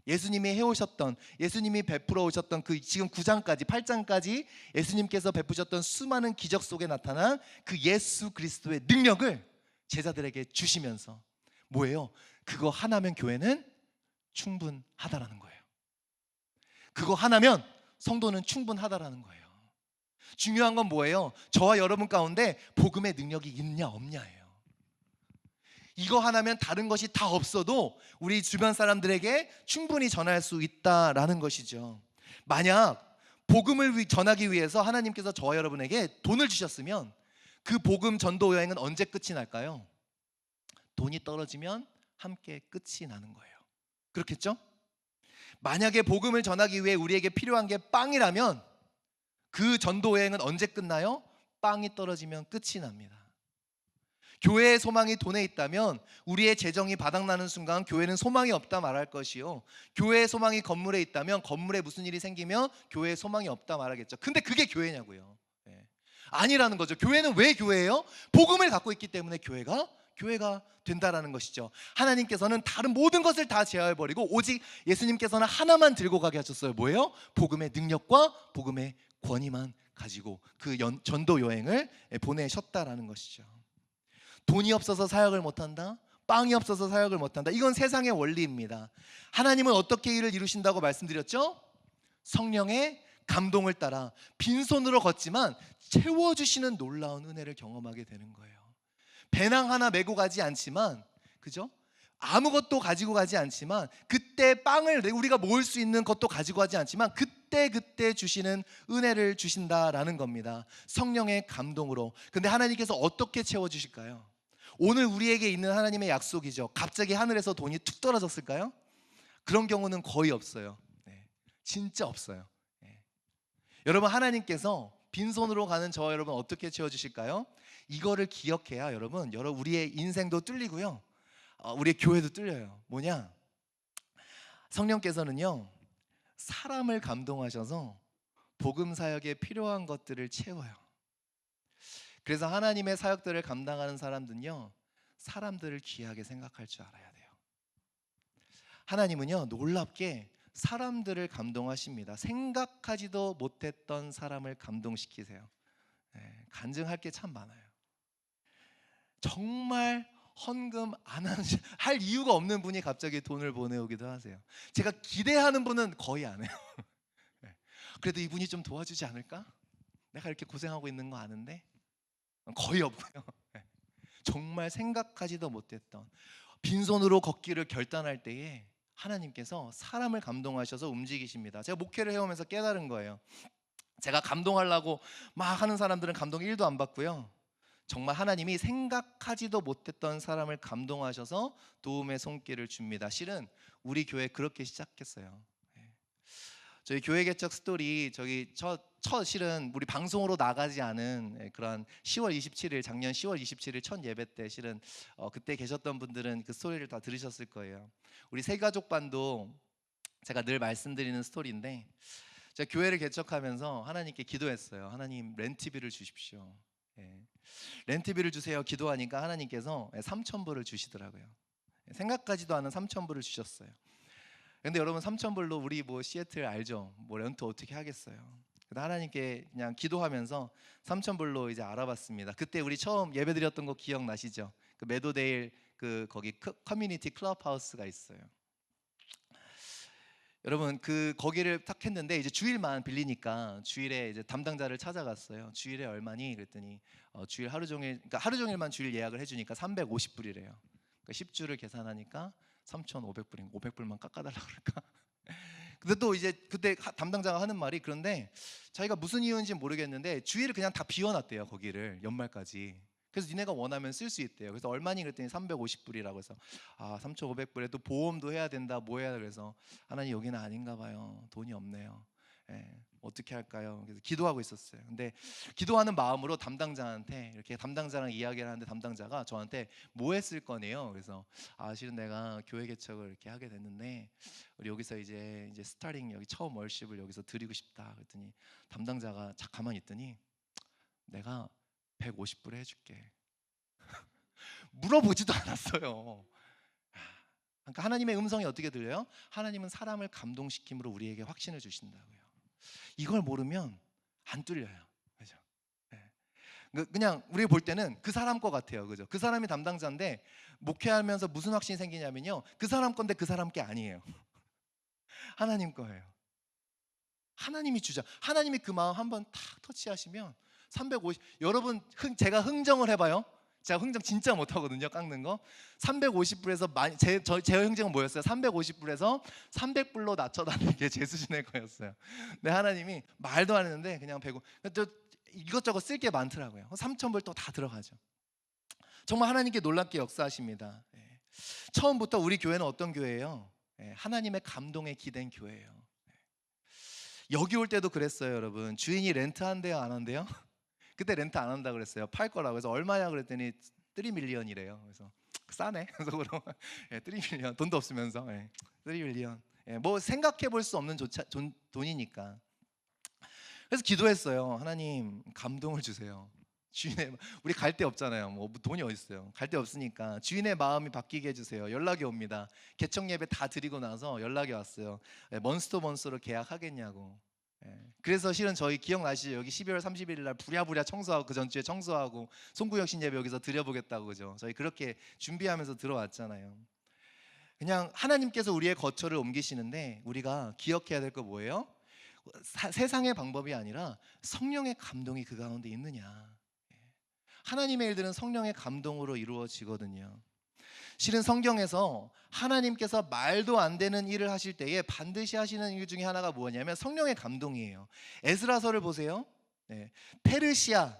예수님이 해오셨던, 예수님이 베풀어 오셨던 그 지금 9장까지 8장까지 예수님께서 베푸셨던 수많은 기적 속에 나타난 그 예수 그리스도의 능력을 제자들에게 주시면서 뭐예요? 그거 하나면 교회는 충분하다라는 거예요. 그거 하나면 성도는 충분하다라는 거예요. 중요한 건 뭐예요? 저와 여러분 가운데 복음의 능력이 있냐 없냐예요. 이거 하나면 다른 것이 다 없어도 우리 주변 사람들에게 충분히 전할 수 있다라는 것이죠. 만약 복음을 전하기 위해서 하나님께서 저와 여러분에게 돈을 주셨으면 그 복음 전도 여행은 언제 끝이 날까요? 돈이 떨어지면 함께 끝이 나는 거예요. 그렇겠죠? 만약에 복음을 전하기 위해 우리에게 필요한 게 빵이라면 그 전도 여행은 언제 끝나요? 빵이 떨어지면 끝이 납니다. 교회의 소망이 돈에 있다면 우리의 재정이 바닥나는 순간 교회는 소망이 없다 말할 것이요, 교회의 소망이 건물에 있다면 건물에 무슨 일이 생기면 교회의 소망이 없다 말하겠죠. 근데 그게 교회냐고요. 아니라는 거죠. 교회는 왜 교회예요? 복음을 갖고 있기 때문에 교회가 된다라는 것이죠. 하나님께서는 다른 모든 것을 다 제어해버리고 오직 예수님께서는 하나만 들고 가게 하셨어요. 뭐예요? 복음의 능력과 복음의 권위만 가지고 그 전도 여행을 보내셨다라는 것이죠. 돈이 없어서 사역을 못한다? 빵이 없어서 사역을 못한다? 이건 세상의 원리입니다. 하나님은 어떻게 일을 이루신다고 말씀드렸죠? 성령의 감동을 따라 빈손으로 걷지만 채워주시는 놀라운 은혜를 경험하게 되는 거예요. 배낭 하나 메고 가지 않지만, 그죠? 아무것도 가지고 가지 않지만, 그때 빵을 우리가 모을 수 있는 것도 가지고 가지 않지만 그때 주시는 은혜를 주신다라는 겁니다. 성령의 감동으로. 근데 하나님께서 어떻게 채워주실까요? 오늘 우리에게 있는 하나님의 약속이죠. 갑자기 하늘에서 돈이 툭 떨어졌을까요? 그런 경우는 거의 없어요. 네, 진짜 없어요. 네. 여러분, 하나님께서 빈손으로 가는 저와 여러분 어떻게 채워주실까요? 이거를 기억해야 여러분 우리의 인생도 뚫리고요, 우리의 교회도 뚫려요. 뭐냐? 성령께서는요, 사람을 감동하셔서 복음 사역에 필요한 것들을 채워요. 그래서 하나님의 사역들을 감당하는 사람들은요, 사람들을 귀하게 생각할 줄 알아야 돼요. 하나님은요, 놀랍게 사람들을 감동하십니다. 생각하지도 못했던 사람을 감동시키세요. 네, 간증할 게 참 많아요. 정말 헌금 안 할 이유가 없는 분이 갑자기 돈을 보내오기도 하세요. 제가 기대하는 분은 거의 안 해요. 네, 그래도 이분이 좀 도와주지 않을까? 내가 이렇게 고생하고 있는 거 아는데? 거의 없고요. 네, 정말 생각하지도 못했던, 빈손으로 걷기를 결단할 때에 하나님께서 사람을 감동하셔서 움직이십니다. 제가 목회를 해오면서 깨달은 거예요. 제가 감동하려고 막 하는 사람들은 감동 1도 안 받고요, 정말 하나님이 생각하지도 못했던 사람을 감동하셔서 도움의 손길을 줍니다. 실은 우리 교회 그렇게 시작했어요. 저희 교회 개척 스토리, 저기 첫 실은 우리 방송으로 나가지 않은 그런 10월 27일, 작년 10월 27일 첫 예배 때, 실은 그때 계셨던 분들은 그 스토리를 다 들으셨을 거예요. 우리 새가족 반도 제가 늘 말씀드리는 스토리인데, 제가 교회를 개척하면서 하나님께 기도했어요. 하나님, 렌트비를 주십시오. 렌트비를 주세요 기도하니까 하나님께서 3,000불을 주시더라고요. 생각하지도 않은 3,000불을 주셨어요. 근데 여러분, 3,000불로 우리 뭐 시애틀 알죠? 뭐 렌트 어떻게 하겠어요? 그래서 하나님께 그냥 기도하면서 3,000불로 이제 알아봤습니다. 그때 우리 처음 예배드렸던 거 기억나시죠? 그 메도데일 그 거기 커뮤니티 클럽하우스가 있어요. 여러분, 그 거기를 딱 했는데 이제 주일만 빌리니까 주일에 이제 담당자를 찾아갔어요. 주일에 얼마니? 그랬더니 주일 하루 종일, 그러니까 하루 종일만 주일 예약을 해주니까 350불이래요. 그러니까 10주를 계산하니까 3,500불인 500불만 깎아달라고 그럴까? 근데 또 이제 그때 담당자가 하는 말이, 그런데 자기가 무슨 이유인지 모르겠는데 주일을 그냥 다 비워놨대요, 거기를 연말까지. 그래서 니네가 원하면 쓸 수 있대요. 그래서 얼마니? 그랬더니 350불이라고 해서 3,500불에 또 보험도 해야 된다, 뭐 해야 돼. 그래서 하나님, 여기는 아닌가 봐요. 돈이 없네요. 어떻게 할까요? 그래서 기도하고 있었어요. 근데 기도하는 마음으로 담당자한테 이렇게 담당자랑 이야기를 하는데, 담당자가 저한테 뭐 했을 거네요. 그래서 실은 내가 교회 개척을 이렇게 하게 됐는데 우리 여기서 이제 스타링, 여기 처음 월십을 여기서 드리고 싶다. 그랬더니 담당자가 가만히 있더니, 내가 150불 해줄게. 물어보지도 않았어요. 그러니까 하나님의 음성이 어떻게 들려요? 하나님은 사람을 감동시킴으로 우리에게 확신을 주신다고요. 이걸 모르면 안 뚫려요. 그죠? 그냥 우리가 볼 때는 그 사람 거 같아요. 그죠? 그 사람이 담당자인데 목회하면서 무슨 확신이 생기냐면요, 그 사람 건데 그 사람 게 아니에요. 하나님 거예요. 하나님이 주자. 하나님이 그 마음 한번 탁 터치하시면 350, 여러분 제가 흥정을 해봐요. 제가 흥정 진짜 못하거든요, 깎는 거. 350불에서 제 흥정은 뭐였어요? 350불에서 300불로 낮춰달라는 게 제 수준의 거였어요. 근데 하나님이 말도 안 했는데 그냥 150, 또 이것저것 쓸 게 많더라고요. 3,000불 또 다 들어가죠. 정말 하나님께 놀랍게 역사하십니다. 처음부터 우리 교회는 어떤 교회예요? 하나님의 감동에 기댄 교회예요. 여기 올 때도 그랬어요, 여러분. 주인이 렌트 한대요, 안 한대요? 그때 렌트 안 한다 그랬어요. 팔 거라고. 그래서 얼마냐 그랬더니 3밀리언이래요. 그래서 싸네. 그래서 3밀리언, 돈도 없으면서 3밀리언. 뭐 생각해 볼 수 없는 돈이니까. 그래서 기도했어요. 하나님, 감동을 주세요. 주인의, 우리 갈 데 없잖아요. 뭐 돈이 어디 있어요? 갈 데 없으니까 주인의 마음이 바뀌게 해주세요. 연락이 옵니다. 개척 예배 다 드리고 나서 연락이 왔어요. 먼스터 먼스로 계약하겠냐고. 그래서 실은 저희 기억나시죠? 여기 12월 31일 날 부랴부랴 청소하고, 그 전주에 청소하고 송구영신 예배 여기서 드려보겠다고, 그죠? 저희 그렇게 준비하면서 들어왔잖아요. 그냥 하나님께서 우리의 거처를 옮기시는데 우리가 기억해야 될 거 뭐예요? 세상의 방법이 아니라 성령의 감동이 그 가운데 있느냐. 하나님의 일들은 성령의 감동으로 이루어지거든요. 실은 성경에서 하나님께서 말도 안 되는 일을 하실 때에 반드시 하시는 일 중에 하나가 뭐냐면 성령의 감동이에요. 에스라서를 보세요. 페르시아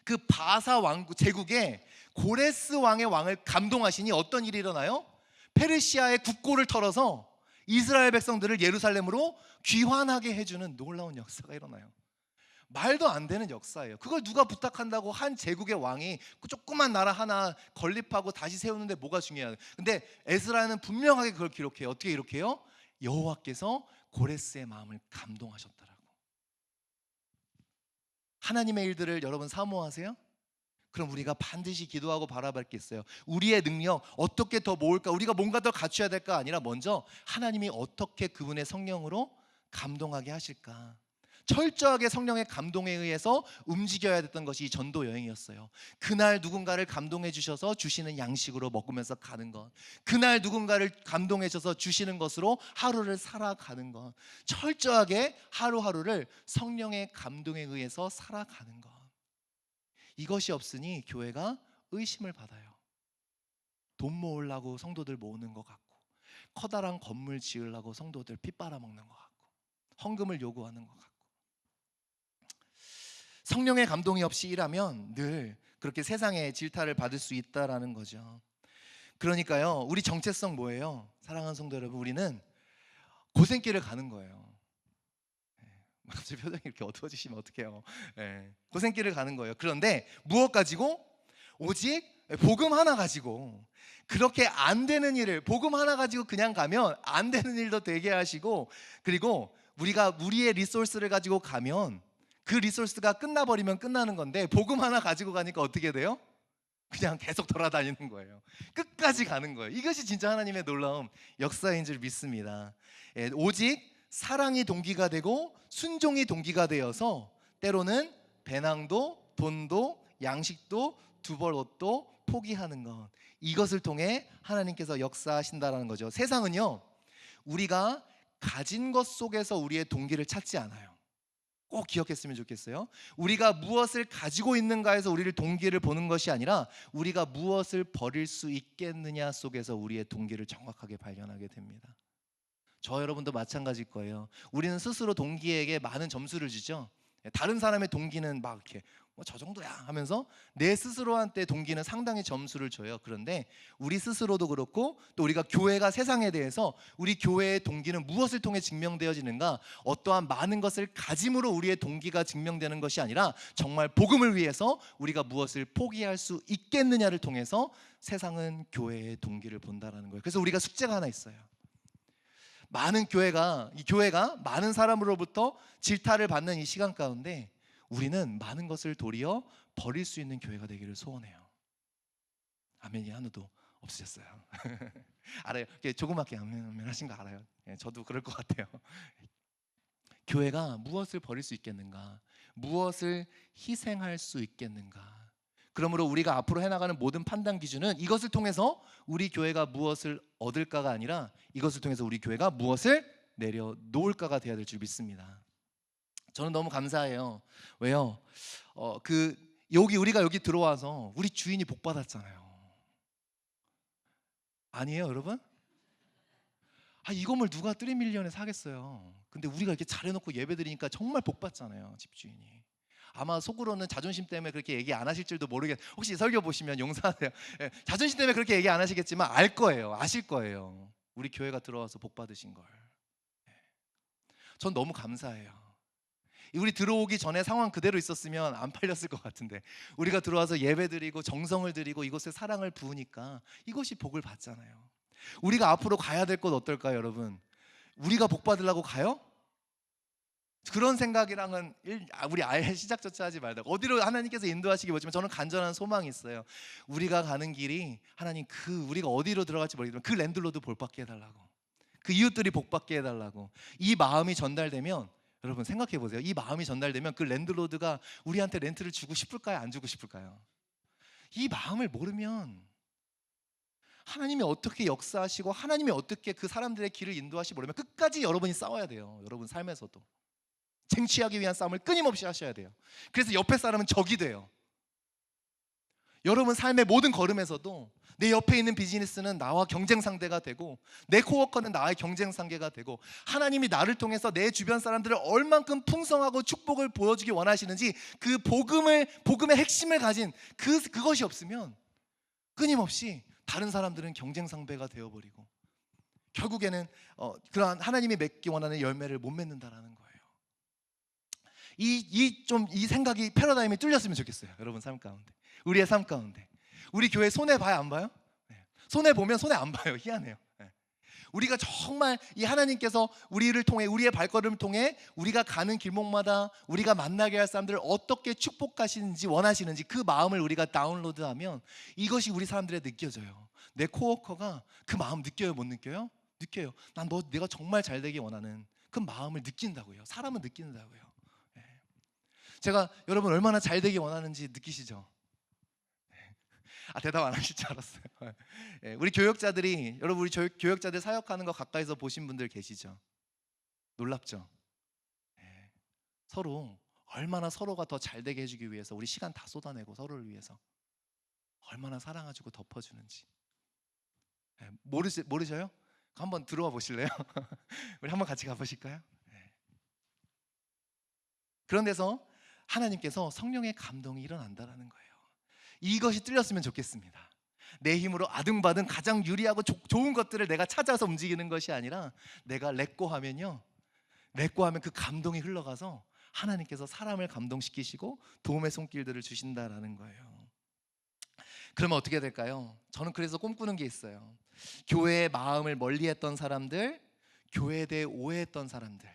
그 바사 왕국 제국에 고레스 왕의 왕을 감동하시니 어떤 일이 일어나요? 페르시아의 국고를 털어서 이스라엘 백성들을 예루살렘으로 귀환하게 해주는 놀라운 역사가 일어나요. 말도 안 되는 역사예요. 그걸 누가 부탁한다고 한 제국의 왕이 그 조그만 나라 하나 건립하고 다시 세우는데 뭐가 중요해요? 근데 에스라는 분명하게 그걸 기록해요. 어떻게 기록해요? 여호와께서 고레스의 마음을 감동하셨더라고. 하나님의 일들을 여러분 사모하세요? 그럼 우리가 반드시 기도하고 바라볼 게 있어요. 우리의 능력 어떻게 더 모을까? 우리가 뭔가 더 갖춰야 될까? 아니라 먼저 하나님이 어떻게 그분의 성령으로 감동하게 하실까? 철저하게 성령의 감동에 의해서 움직여야 됐던 것이 전도 여행이었어요. 그날 누군가를 감동해 주셔서 주시는 양식으로 먹으면서 가는 것, 그날 누군가를 감동해 주셔서 주시는 것으로 하루를 살아가는 것, 철저하게 하루하루를 성령의 감동에 의해서 살아가는 것. 이것이 없으니 교회가 의심을 받아요. 돈 모으려고 성도들 모으는 것 같고, 커다란 건물 지으려고 성도들 피 빨아먹는 것 같고, 헌금을 요구하는 것 같고. 성령의 감동이 없이 일하면 늘 그렇게 세상의 질타를 받을 수 있다라는 거죠. 그러니까요, 우리 정체성 뭐예요? 사랑하는 성도 여러분, 우리는 고생길을 가는 거예요. 갑자기 표정이 이렇게 어두워지시면 어떡해요? 고생길을 가는 거예요. 그런데 무엇 가지고? 오직 복음 하나 가지고. 그렇게 안 되는 일을 복음 하나 가지고 그냥 가면 안 되는 일도 되게 하시고, 그리고 우리가 우리의 리소스를 가지고 가면 그 리소스가 끝나버리면 끝나는 건데, 복음 하나 가지고 가니까 어떻게 돼요? 그냥 계속 돌아다니는 거예요. 끝까지 가는 거예요. 이것이 진짜 하나님의 놀라운 역사인 줄 믿습니다. 오직 사랑이 동기가 되고 순종이 동기가 되어서 때로는 배낭도 돈도 양식도 두 벌 옷도 포기하는 것, 이것을 통해 하나님께서 역사하신다는 거죠. 세상은요, 우리가 가진 것 속에서 우리의 동기를 찾지 않아요. 꼭 기억했으면 좋겠어요. 우리가 무엇을 가지고 있는가에서 우리를 동기를 보는 것이 아니라 우리가 무엇을 버릴 수 있겠느냐 속에서 우리의 동기를 정확하게 발견하게 됩니다. 저 여러분도 마찬가지일 거예요. 우리는 스스로 동기에게 많은 점수를 주죠. 다른 사람의 동기는 막 이렇게 저 정도야 하면서 내 스스로한테 동기는 상당히 점수를 줘요. 그런데 우리 스스로도 그렇고 또 우리가 교회가 세상에 대해서 우리 교회의 동기는 무엇을 통해 증명되어지는가? 어떠한 많은 것을 가짐으로 우리의 동기가 증명되는 것이 아니라 정말 복음을 위해서 우리가 무엇을 포기할 수 있겠느냐를 통해서 세상은 교회의 동기를 본다라는 거예요. 그래서 우리가 숙제가 하나 있어요. 많은 이 교회가 많은 사람으로부터 질타를 받는 이 시간 가운데 우리는 많은 것을 도리어 버릴 수 있는 교회가 되기를 소원해요. 아멘이 하나도 없으셨어요. 알아요. 조그맣게 아멘 하신 거 알아요. 저도 그럴 것 같아요. 교회가 무엇을 버릴 수 있겠는가? 무엇을 희생할 수 있겠는가? 그러므로 우리가 앞으로 해나가는 모든 판단 기준은 이것을 통해서 우리 교회가 무엇을 얻을까가 아니라 이것을 통해서 우리 교회가 무엇을 내려놓을까가 되어야 될 줄 믿습니다. 저는 너무 감사해요. 왜요? 우리가 여기 들어와서 우리 주인이 복 받았잖아요. 아니에요, 여러분? 이 건물 누가 3밀리언에 사겠어요? 근데 우리가 이렇게 잘해놓고 예배드리니까 정말 복 받잖아요, 집주인이. 아마 속으로는 자존심 때문에 그렇게 얘기 안 하실 줄도 혹시 설교 보시면 용서하세요. 자존심 때문에 그렇게 얘기 안 하시겠지만 알 거예요. 아실 거예요. 우리 교회가 들어와서 복 받으신 걸. 전 너무 감사해요. 우리 들어오기 전에 상황 그대로 있었으면 안 팔렸을 것 같은데 우리가 들어와서 예배드리고 정성을 드리고 이곳에 사랑을 부으니까 이것이 복을 받잖아요. 우리가 앞으로 가야 될 곳 어떨까요, 여러분? 우리가 복 받으려고 가요? 그런 생각이랑은 우리 아예 시작조차 하지 말자. 어디로 하나님께서 인도하시기 보지만 저는 간절한 소망이 있어요. 우리가 가는 길이 하나님 우리가 어디로 들어갈지 모르겠지만 그 랜드로드 복 받게 해달라고, 그 이웃들이 복 받게 해달라고. 이 마음이 전달되면 여러분 생각해 보세요. 이 마음이 전달되면 그 랜드로드가 우리한테 렌트를 주고 싶을까요? 안 주고 싶을까요? 이 마음을 모르면 하나님이 어떻게 역사하시고 하나님이 어떻게 그 사람들의 길을 인도하시고 모르면 끝까지 여러분이 싸워야 돼요. 여러분 삶에서도 쟁취하기 위한 싸움을 끊임없이 하셔야 돼요. 그래서 옆에 사람은 적이 돼요. 여러분 삶의 모든 걸음에서도 내 옆에 있는 비즈니스는 나와 경쟁 상대가 되고 내 코워커는 나의 경쟁 상대가 되고 하나님이 나를 통해서 내 주변 사람들을 얼만큼 풍성하고 축복을 보여주기 원하시는지 그 복음의 핵심을 가진 그것이 없으면 끊임없이 다른 사람들은 경쟁 상대가 되어버리고 결국에는 그러한 하나님이 맺기 원하는 열매를 못 맺는다라는 거예요. 이 생각이 패러다임이 뚫렸으면 좋겠어요. 여러분 삶 가운데, 우리의 삶 가운데. 우리 교회 손해 봐요, 안 봐요? 네. 손해 보면 손해 안 봐요. 희한해요. 네. 우리가 정말 이 하나님께서 우리를 통해, 우리의 발걸음을 통해 우리가 가는 길목마다 우리가 만나게 할 사람들을 어떻게 축복하시는지 원하시는지 그 마음을 우리가 다운로드하면 이것이 우리 사람들에 느껴져요. 내 코워커가 그 마음 느껴요, 못 느껴요? 느껴요. 내가 정말 잘 되기 원하는 그 마음을 느낀다고요. 사람은 느낀다고요. 네. 제가 여러분 얼마나 잘 되기 원하는지 느끼시죠? 대답 안 하실 줄 알았어요. 우리 교역자들이, 여러분 우리 교역자들 사역하는 거 가까이서 보신 분들 계시죠? 놀랍죠? 서로 얼마나 서로가 더 잘 되게 해주기 위해서 우리 시간 다 쏟아내고 서로를 위해서 얼마나 사랑해주고 덮어주는지 모르셔요? 한번 들어와 보실래요? 우리 한번 같이 가보실까요? 그런 데서 하나님께서 성령의 감동이 일어난다는 거예요. 이것이 뚫렸으면 좋겠습니다. 내 힘으로 아등바등 가장 유리하고 좋은 것들을 내가 찾아서 움직이는 것이 아니라 내가 렛고하면요, 렛고하면 그 감동이 흘러가서 하나님께서 사람을 감동시키시고 도움의 손길들을 주신다라는 거예요. 그러면 어떻게 될까요? 저는 그래서 꿈꾸는 게 있어요. 교회의 마음을 멀리했던 사람들, 교회에 대해 오해했던 사람들,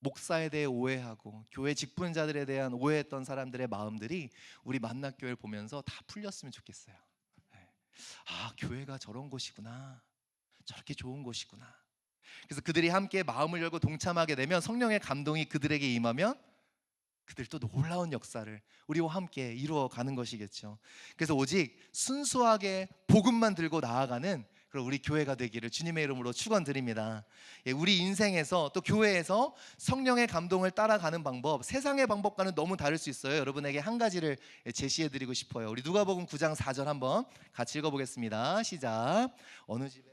목사에 대해 오해하고 교회 직분자들에 대한 오해했던 사람들의 마음들이 우리 만납교회를 보면서 다 풀렸으면 좋겠어요. 교회가 저런 곳이구나, 저렇게 좋은 곳이구나. 그래서 그들이 함께 마음을 열고 동참하게 되면 성령의 감동이 그들에게 임하면 그들도 놀라운 역사를 우리와 함께 이루어가는 것이겠죠. 그래서 오직 순수하게 복음만 들고 나아가는 그럼 우리 교회가 되기를 주님의 이름으로 축원드립니다. 우리 인생에서 또 교회에서 성령의 감동을 따라가는 방법, 세상의 방법과는 너무 다를 수 있어요. 여러분에게 한 가지를 제시해드리고 싶어요. 우리 누가복음 9장 4절 한번 같이 읽어보겠습니다. 시작. 어느 집에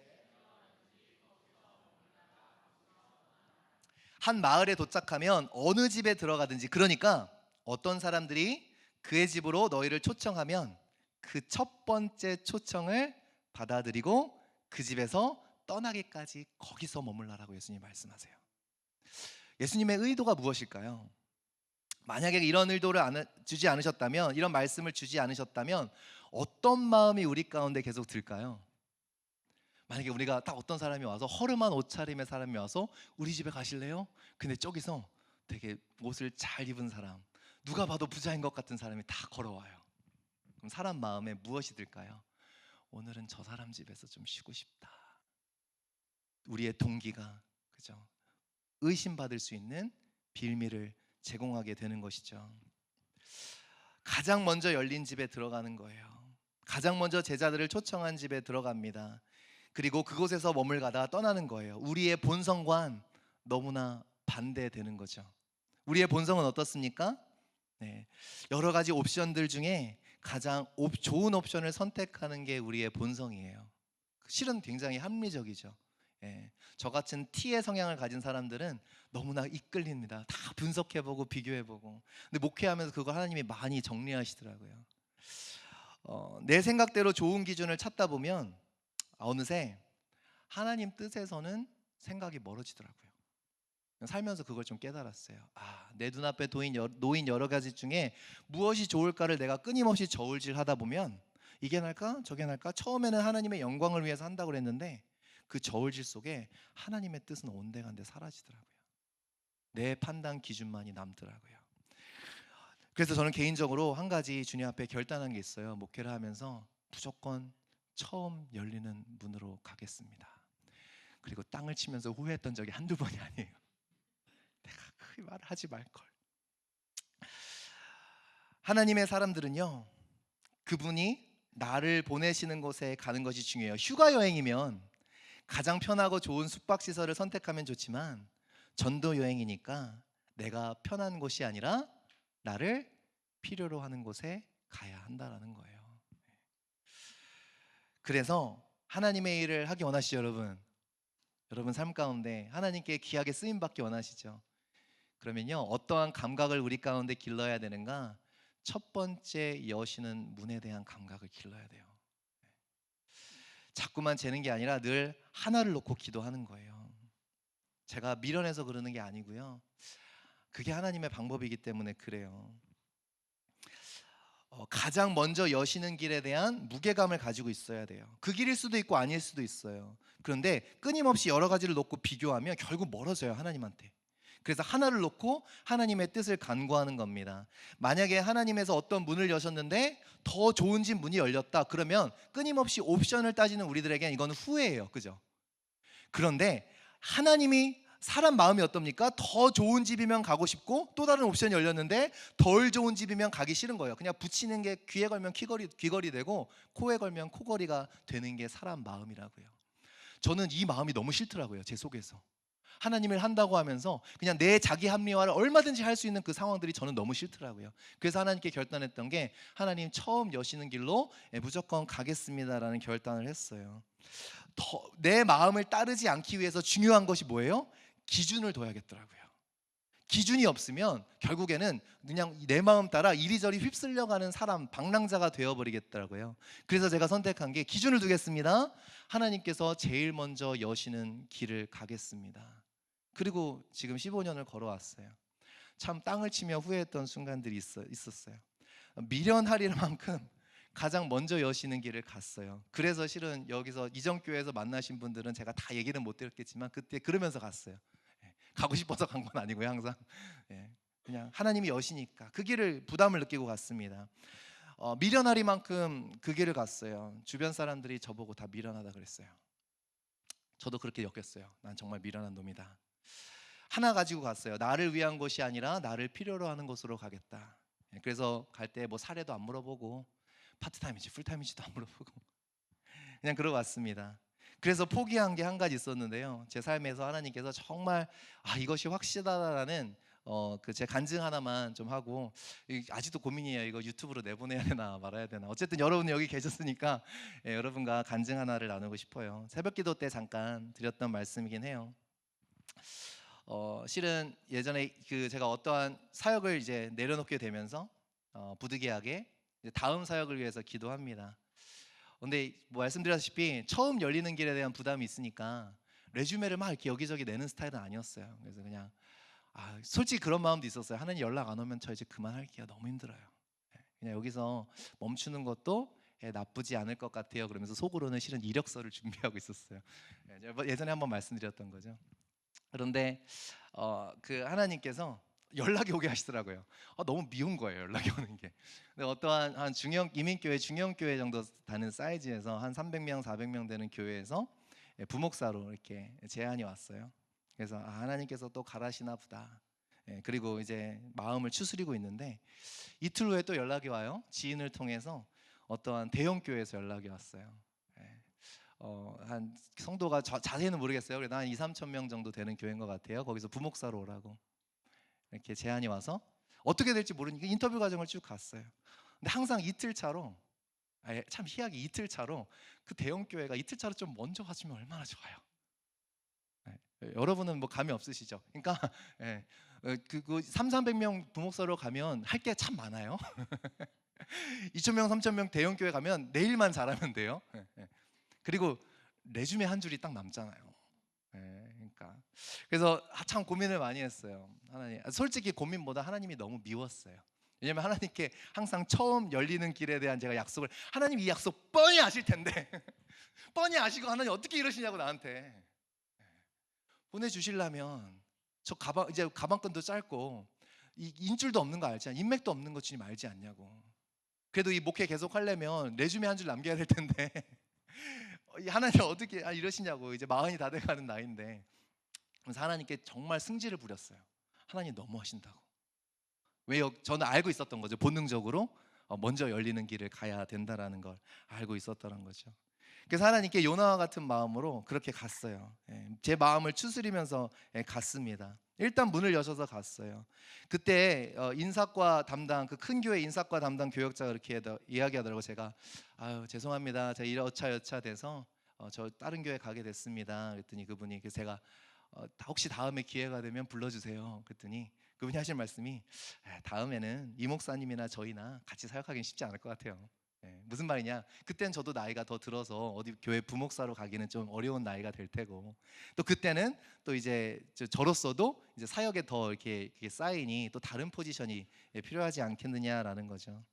한 마을에 도착하면 어느 집에 들어가든지, 그러니까 어떤 사람들이 그의 집으로 너희를 초청하면 그 첫 번째 초청을 받아들이고 그 집에서 떠나기까지 거기서 머물라라고 예수님 말씀하세요. 예수님의 의도가 무엇일까요? 만약에 이런 의도를 주지 않으셨다면, 이런 말씀을 주지 않으셨다면 어떤 마음이 우리 가운데 계속 들까요? 만약에 우리가 딱 어떤 사람이 와서, 허름한 옷차림의 사람이 와서 우리 집에 가실래요? 근데 저기서 되게 옷을 잘 입은 사람, 누가 봐도 부자인 것 같은 사람이 다 걸어와요. 그럼 사람 마음에 무엇이 들까요? 오늘은 저 사람 집에서 좀 쉬고 싶다. 우리의 동기가, 그죠? 의심받을 수 있는 빌미를 제공하게 되는 것이죠. 가장 먼저 열린 집에 들어가는 거예요. 가장 먼저 제자들을 초청한 집에 들어갑니다. 그리고 그곳에서 머물가다 떠나는 거예요. 우리의 본성과는 너무나 반대되는 거죠. 우리의 본성은 어떻습니까? 여러 가지 옵션들 중에 가장 좋은 옵션을 선택하는 게 우리의 본성이에요. 실은 굉장히 합리적이죠. 저 같은 T의 성향을 가진 사람들은 너무나 이끌립니다. 다 분석해보고 비교해보고. 근데 목회하면서 그거 하나님이 많이 정리하시더라고요. 내 생각대로 좋은 기준을 찾다 보면 어느새 하나님 뜻에서는 생각이 멀어지더라고요. 살면서 그걸 좀 깨달았어요. 내 눈앞에 놓인 여러 가지 중에 무엇이 좋을까를 내가 끊임없이 저울질하다 보면 이게 날까 저게 날까, 처음에는 하나님의 영광을 위해서 한다고 그랬는데 그 저울질 속에 하나님의 뜻은 온데간데 사라지더라고요. 내 판단 기준만이 남더라고요. 그래서 저는 개인적으로 한 가지 주님 앞에 결단한 게 있어요. 목회를 하면서 무조건 처음 열리는 문으로 가겠습니다. 그리고 땅을 치면서 후회했던 적이 한두 번이 아니에요. 내가 그 말을 하지 말걸. 하나님의 사람들은요, 그분이 나를 보내시는 곳에 가는 것이 중요해요. 휴가 여행이면 가장 편하고 좋은 숙박시설을 선택하면 좋지만 전도 여행이니까 내가 편한 곳이 아니라 나를 필요로 하는 곳에 가야 한다라는 거예요. 그래서 하나님의 일을 하기 원하시죠, 여러분? 여러분 삶 가운데 하나님께 귀하게 쓰임 받기 원하시죠? 그러면요, 어떠한 감각을 우리 가운데 길러야 되는가? 첫 번째, 여시는 문에 대한 감각을 길러야 돼요. 자꾸만 재는 게 아니라 늘 하나를 놓고 기도하는 거예요. 제가 미련해서 그러는 게 아니고요, 그게 하나님의 방법이기 때문에 그래요. 가장 먼저 여시는 길에 대한 무게감을 가지고 있어야 돼요. 그 길일 수도 있고 아닐 수도 있어요. 그런데 끊임없이 여러 가지를 놓고 비교하면 결국 멀어져요, 하나님한테. 그래서 하나를 놓고 하나님의 뜻을 간구하는 겁니다. 만약에 하나님에서 어떤 문을 여셨는데 더 좋은 집 문이 열렸다, 그러면 끊임없이 옵션을 따지는 우리들에겐 이거는 후회예요, 그죠? 그런데 하나님이, 사람 마음이 어떻습니까? 더 좋은 집이면 가고 싶고 또 다른 옵션이 열렸는데 덜 좋은 집이면 가기 싫은 거예요. 그냥 붙이는 게 귀에 걸면 귀걸이 되고 코에 걸면 코걸이가 되는 게 사람 마음이라고요. 저는 이 마음이 너무 싫더라고요, 제 속에서. 하나님을 한다고 하면서 그냥 내 자기 합리화를 얼마든지 할 수 있는 그 상황들이 저는 너무 싫더라고요. 그래서 하나님께 결단했던 게, 하나님 처음 여시는 길로 무조건 가겠습니다라는 결단을 했어요. 내 마음을 따르지 않기 위해서 중요한 것이 뭐예요? 기준을 둬야겠더라고요. 기준이 없으면 결국에는 그냥 내 마음 따라 이리저리 휩쓸려가는 사람, 방랑자가 되어버리겠더라고요. 그래서 제가 선택한 게, 기준을 두겠습니다. 하나님께서 제일 먼저 여시는 길을 가겠습니다. 그리고 지금 15년을 걸어왔어요. 참 땅을 치며 후회했던 순간들이 있었어요. 미련하리를 만큼 가장 먼저 여시는 길을 갔어요. 그래서 실은 여기서 이정교회에서 만나신 분들은 제가 다 얘기는 못 드렸겠지만 그때 그러면서 갔어요. 가고 싶어서 간 건 아니고요, 항상. 그냥 하나님이 여시니까 그 길을 부담을 느끼고 갔습니다. 미련하리만큼 그 길을 갔어요. 주변 사람들이 저보고 다 미련하다 그랬어요. 저도 그렇게 여겼어요. 난 정말 미련한 놈이다. 하나 가지고 갔어요. 나를 위한 것이 아니라 나를 필요로 하는 곳으로 가겠다. 그래서 갈 때 뭐 사례도 안 물어보고 파트타임인지 풀타임인지도 안 물어보고 그냥 그러고 왔습니다. 그래서 포기한 게 한 가지 있었는데요, 제 삶에서 하나님께서 정말 이것이 확실하다라는 제 간증 하나만 좀 하고, 아직도 고민이에요. 이거 유튜브로 내보내야 되나 말아야 되나. 어쨌든 여러분 여기 계셨으니까 여러분과 간증 하나를 나누고 싶어요. 새벽기도 때 잠깐 드렸던 말씀이긴 해요. 실은 예전에 제가 어떠한 사역을 이제 내려놓게 되면서 부득이하게 이제 다음 사역을 위해서 기도합니다. 근데 뭐 말씀드렸다시피 처음 열리는 길에 대한 부담이 있으니까 레주메를 막 이렇게 여기저기 내는 스타일은 아니었어요. 그래서 그냥 솔직히 그런 마음도 있었어요. 하나님 연락 안 오면 저 이제 그만할게요. 너무 힘들어요. 그냥 여기서 멈추는 것도 나쁘지 않을 것 같아요. 그러면서 속으로는 실은 이력서를 준비하고 있었어요. 예전에 한번 말씀드렸던 거죠. 그런데 그 하나님께서 연락이 오게 하시더라고요. 너무 미운 거예요, 연락이 오는 게. 근데 어떠한 한 중형 이민교회, 중형교회 정도 다는 사이즈에서 한 300명, 400명 되는 교회에서 부목사로 이렇게 제안이 왔어요. 그래서 하나님께서 또 가라시나 보다. 그리고 이제 마음을 추스리고 있는데 이틀 후에 또 연락이 와요. 지인을 통해서 어떠한 대형 교회에서 연락이 왔어요. 한 성도가 자세히는 모르겠어요. 그래도 한 2, 3천 명 정도 되는 교회인 것 같아요. 거기서 부목사로 오라고 이렇게 제안이 와서 어떻게 될지 모르니까 인터뷰 과정을 쭉 갔어요. 근데 항상 이틀 차로, 참 희한하게 이틀 차로, 그 대형 교회가 이틀 차로 좀 먼저 와주면 얼마나 좋아요. 여러분은 뭐 감이 없으시죠? 그러니까 300명 부목사로 가면 할 게 참 많아요. 2,000명, 3,000명 대형 교회 가면 내일만 잘하면 돼요. 그리고 레주메 한 줄이 딱 남잖아요. 그러니까 그래서 참 고민을 많이 했어요. 하나님, 솔직히 고민보다 하나님이 너무 미웠어요. 왜냐면 하나님께 항상 처음 열리는 길에 대한 제가 약속을, 하나님 이 약속 뻔히 아실 텐데 뻔히 아시고 하나님 어떻게 이러시냐고 나한테 보내주시려면 저 이제 가방끈도 짧고 인줄도 없는 거 알지 않냐, 인맥도 없는 거 주님 알지 않냐고. 그래도 이 목회 계속 하려면 레주메 한 줄 남겨야 될 텐데 하나님 어떻게 이러시냐고. 이제 마흔이 다 돼가는 나이인데. 그래서 하나님께 정말 승질을 부렸어요. 하나님 너무 하신다고. 왜요? 저는 알고 있었던 거죠, 본능적으로. 먼저 열리는 길을 가야 된다라는 걸 알고 있었다는 거죠. 그래서 하나님께 요나와 같은 마음으로 그렇게 갔어요. 제 마음을 추스리면서 갔습니다. 일단 문을 여셔서 갔어요. 그때 인사과 담당, 그 큰 교회 인사과 담당 교역자가 이렇게 이야기하더라고요. 제가 아유 죄송합니다. 제가 여차 돼서 저 다른 교회 가게 됐습니다. 그랬더니 그분이, 그래서 제가 혹시 다음에 기회가 되면 불러주세요. 그랬더니 그분이 하신 말씀이 다음에는 이 목사님이나 저희나 같이 사역하기는 쉽지 않을 것 같아요. 무슨 말이냐? 그때는 저도 나이가 더 들어서 어디 교회 부목사로 가기는 좀 어려운 나이가 될 테고, 또 그때는 또 이제 저로서도 이제 사역에 더 이렇게 쌓이니 또 다른 포지션이 필요하지 않겠느냐라는 거죠.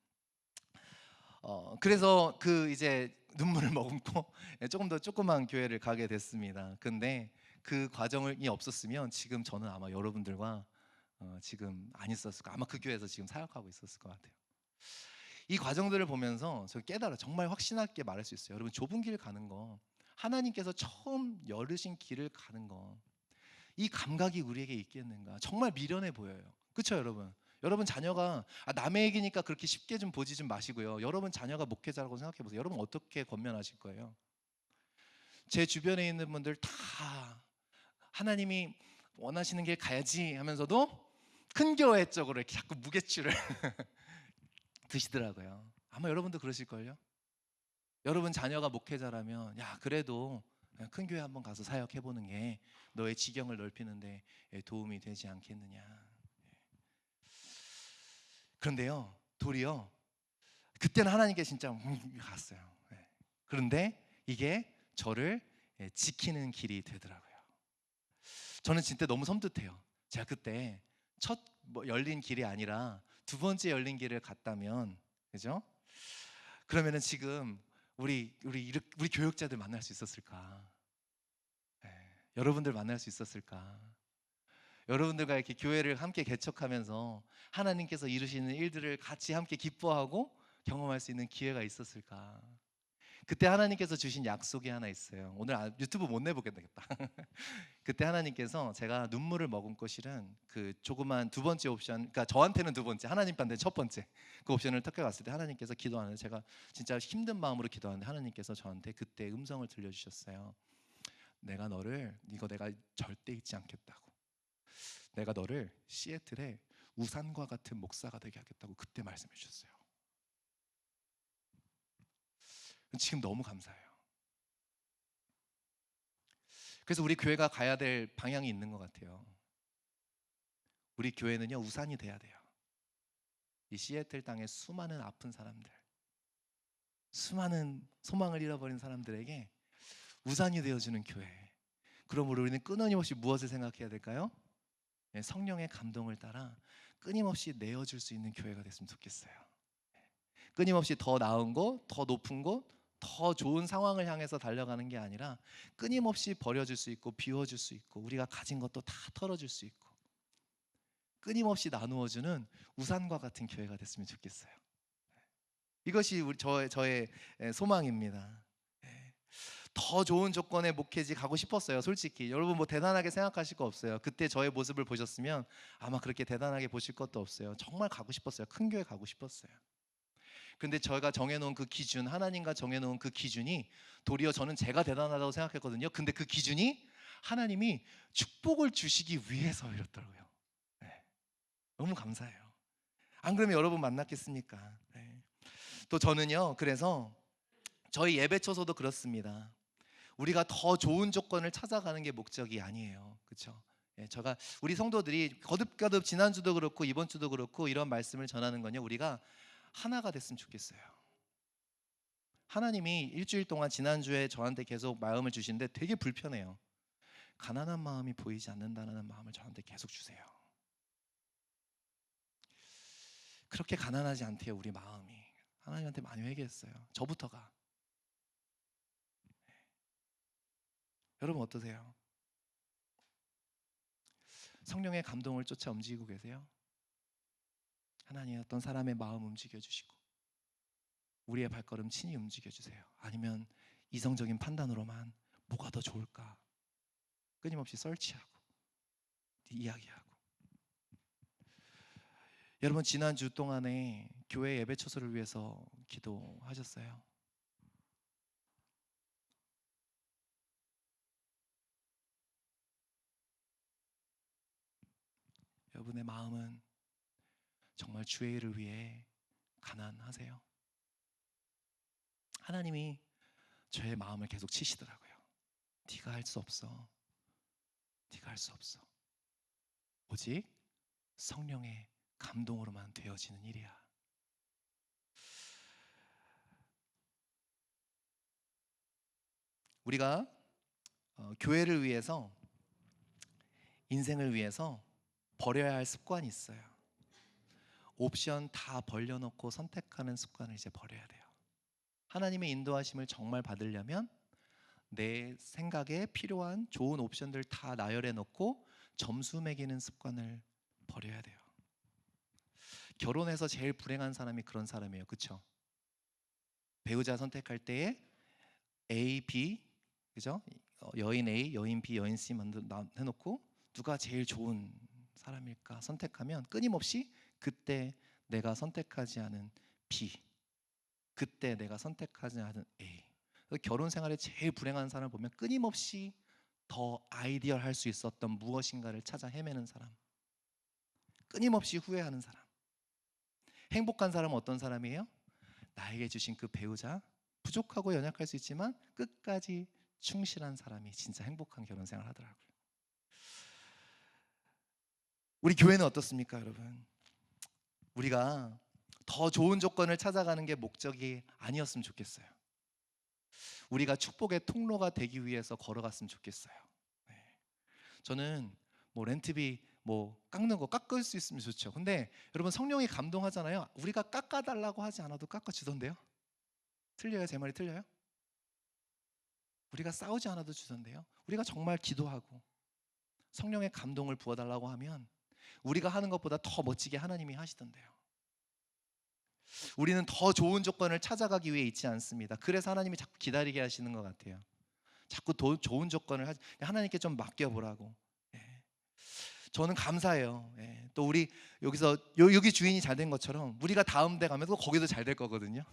그래서 그 이제 눈물을 머금고 조금 더 조그만 교회를 가게 됐습니다. 근데 그 과정이 없었으면 지금 저는 아마 여러분들과 지금 안 있었을 거, 아마 그 교회에서 지금 사역하고 있었을 것 같아요. 이 과정들을 보면서 저 깨달아 정말 확신하게 말할 수 있어요. 여러분, 좁은 길 가는 거, 하나님께서 처음 열으신 길을 가는 거, 이 감각이 우리에게 있겠는가? 정말 미련해 보여요. 그렇죠, 여러분? 여러분 자녀가 남의 얘기니까 그렇게 쉽게 좀 보지 좀 마시고요. 여러분 자녀가 목회자라고 생각해 보세요. 여러분 어떻게 권면하실 거예요? 제 주변에 있는 분들 다 하나님이 원하시는 길 가야지 하면서도 큰 교회 쪽으로 이렇게 자꾸 무게추를 드시더라고요. 아마 여러분도 그러실걸요? 여러분 자녀가 목회자라면 야 그래도 큰 교회 한번 가서 사역해보는 게 너의 지경을 넓히는데 도움이 되지 않겠느냐. 그런데요, 도리어 그때는 하나님께 진짜 갔어요. 그런데 이게 저를 지키는 길이 되더라고요. 저는 진짜 너무 섬뜩해요. 제가 그때 첫 열린 길이 아니라 두 번째 열린 길을 갔다면, 그죠? 그러면은 지금 우리 교역자들 만날 수 있었을까? 여러분들 만날 수 있었을까? 여러분들과 이렇게 교회를 함께 개척하면서 하나님께서 이루시는 일들을 같이 함께 기뻐하고 경험할 수 있는 기회가 있었을까? 그때 하나님께서 주신 약속이 하나 있어요. 오늘 유튜브 못 내보겠다. 그때 하나님께서, 제가 눈물을 머금고 실은 그 조그만 두 번째 옵션, 그러니까 저한테는 두 번째, 하나님한테는 첫 번째 그 옵션을 택해 갔을 때 하나님께서 기도하는데, 제가 진짜 힘든 마음으로 기도하는데 하나님께서 저한테 그때 음성을 들려주셨어요. 내가 절대 잊지 않겠다고. 내가 너를 시애틀에 우산과 같은 목사가 되게 하겠다고 그때 말씀해 주셨어요. 지금 너무 감사해요. 그래서 우리 교회가 가야 될 방향이 있는 것 같아요. 우리 교회는요, 우산이 돼야 돼요. 이 시애틀 땅의 수많은 아픈 사람들, 수많은 소망을 잃어버린 사람들에게 우산이 되어주는 교회. 그러므로 우리는 끊임없이 무엇을 생각해야 될까요? 성령의 감동을 따라 끊임없이 내어줄 수 있는 교회가 됐으면 좋겠어요. 끊임없이 더 나은 곳, 더 높은 곳, 더 좋은 상황을 향해서 달려가는 게 아니라 끊임없이 버려줄 수 있고 비워줄 수 있고 우리가 가진 것도 다 털어줄 수 있고 끊임없이 나누어주는 우산과 같은 교회가 됐으면 좋겠어요. 이것이 저의 소망입니다. 더 좋은 조건의 목회지 가고 싶었어요. 솔직히 여러분 뭐 대단하게 생각하실 거 없어요. 그때 저의 모습을 보셨으면 아마 그렇게 대단하게 보실 것도 없어요. 정말 가고 싶었어요. 큰 교회 가고 싶었어요. 근데 저희가 정해놓은 그 기준, 하나님과 정해놓은 그 기준이 도리어 저는 제가 대단하다고 생각했거든요. 근데 그 기준이 하나님이 축복을 주시기 위해서였더라고요. 너무 감사해요. 안 그러면 여러분 만났겠습니까? 또 저는요, 그래서 저희 예배처소도 그렇습니다. 우리가 더 좋은 조건을 찾아가는 게 목적이 아니에요. 그렇죠? 우리 성도들이 거듭거듭 지난주도 그렇고 이번 주도 그렇고 이런 말씀을 전하는 건요, 우리가 하나가 됐으면 좋겠어요. 하나님이 일주일 동안 지난주에 저한테 계속 마음을 주시는데 되게 불편해요. 가난한 마음이 보이지 않는다는 마음을 저한테 계속 주세요. 그렇게 가난하지 않대요, 우리 마음이. 하나님한테 많이 회개했어요. 저부터가. 여러분 어떠세요? 성령의 감동을 쫓아 움직이고 계세요? 하나님 어떤 사람의 마음 움직여 주시고 우리의 발걸음 친히 움직여 주세요. 아니면 이성적인 판단으로만 뭐가 더 좋을까 끊임없이 설치하고 이야기하고. 여러분 지난주 동안에 교회 예배 처소를 위해서 기도하셨어요? 여러분의 마음은 정말 주의 일을 위해 가난하세요? 하나님이 저의 마음을 계속 치시더라고요. 네가 할 수 없어. 네가 할 수 없어. 오직 성령의 감동으로만 되어지는 일이야. 우리가 교회를 위해서, 인생을 위해서 버려야 할 습관이 있어요. 옵션 다 벌려놓고 선택하는 습관을 이제 버려야 돼요. 하나님의 인도하심을 정말 받으려면 내 생각에 필요한 좋은 옵션들 다 나열해 놓고 점수 매기는 습관을 버려야 돼요. 결혼해서 제일 불행한 사람이 그런 사람이에요. 그렇죠? 배우자 선택할 때에 A, B, 그죠? 여인 A, 여인 B, 여인 C 해놓고 누가 제일 좋은 사람일까 선택하면 끊임없이 그때 내가 선택하지 않은 B, 그때 내가 선택하지 않은 A. 결혼 생활에 제일 불행한 사람을 보면 끊임없이 더 아이디얼 할 수 있었던 무엇인가를 찾아 헤매는 사람, 끊임없이 후회하는 사람. 행복한 사람은 어떤 사람이에요? 나에게 주신 그 배우자, 부족하고 연약할 수 있지만 끝까지 충실한 사람이 진짜 행복한 결혼 생활을 하더라고요. 우리 교회는 어떻습니까, 여러분? 우리가 더 좋은 조건을 찾아가는 게 목적이 아니었으면 좋겠어요. 우리가 축복의 통로가 되기 위해서 걸어갔으면 좋겠어요. 저는 렌트비 깎는 거 깎을 수 있으면 좋죠. 근데 여러분 성령이 감동하잖아요. 우리가 깎아달라고 하지 않아도 깎아주던데요. 틀려요? 제 말이 틀려요? 우리가 싸우지 않아도 주던데요. 우리가 정말 기도하고 성령의 감동을 부어달라고 하면 우리가 하는 것보다 더 멋지게 하나님이 하시던데요. 우리는 더 좋은 조건을 찾아가기 위해 있지 않습니다. 그래서 하나님이 자꾸 기다리게 하시는 것 같아요. 자꾸 좋은 조건을 하나님께 좀 맡겨보라고. 저는 감사해요. 또 우리 여기서 여기 주인이 잘 된 것처럼 우리가 다음 데 가면 또 거기도 잘 될 거거든요.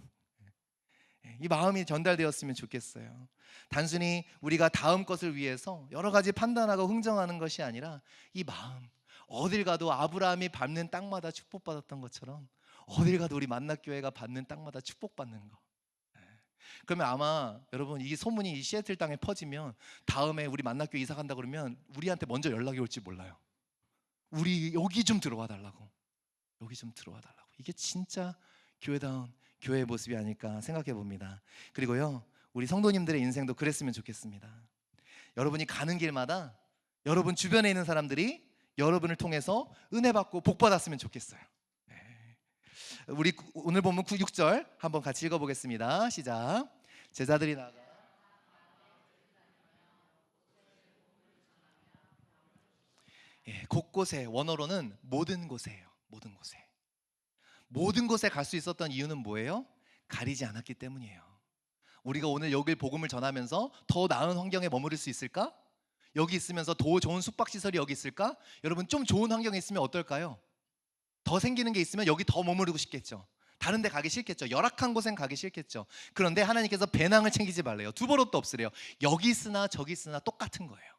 이 마음이 전달되었으면 좋겠어요. 단순히 우리가 다음 것을 위해서 여러 가지 판단하고 흥정하는 것이 아니라 이 마음, 어딜 가도 아브라함이 밟는 땅마다 축복받았던 것처럼 어딜 가도 우리 만납교회가 받는 땅마다 축복받는 거. 그러면 아마 여러분 이 소문이 이 시애틀 땅에 퍼지면 다음에 우리 만납교회 이사 간다 그러면 우리한테 먼저 연락이 올지 몰라요. 우리 여기 좀 들어와 달라고. 여기 좀 들어와 달라고. 이게 진짜 교회다운 교회의 모습이 아닐까 생각해 봅니다. 그리고요, 우리 성도님들의 인생도 그랬으면 좋겠습니다. 여러분이 가는 길마다 여러분 주변에 있는 사람들이 여러분을 통해서 은혜 받고 복 받았으면 좋겠어요. 우리 오늘 본문 6절 한번 같이 읽어보겠습니다. 시작. 제자들이 나가 곳곳에, 원어로는 모든 곳에요. 모든 곳에. 모든 곳에 갈 수 있었던 이유는 뭐예요? 가리지 않았기 때문이에요. 우리가 오늘 여길 복음을 전하면서 더 나은 환경에 머무를 수 있을까? 여기 있으면서 더 좋은 숙박시설이 여기 있을까? 여러분 좀 좋은 환경에 있으면 어떨까요? 더 생기는 게 있으면 여기 더 머무르고 싶겠죠. 다른 데 가기 싫겠죠. 열악한 곳엔 가기 싫겠죠. 그런데 하나님께서 배낭을 챙기지 말래요. 두 버릇도 없으래요. 여기 있으나 저기 있으나 똑같은 거예요.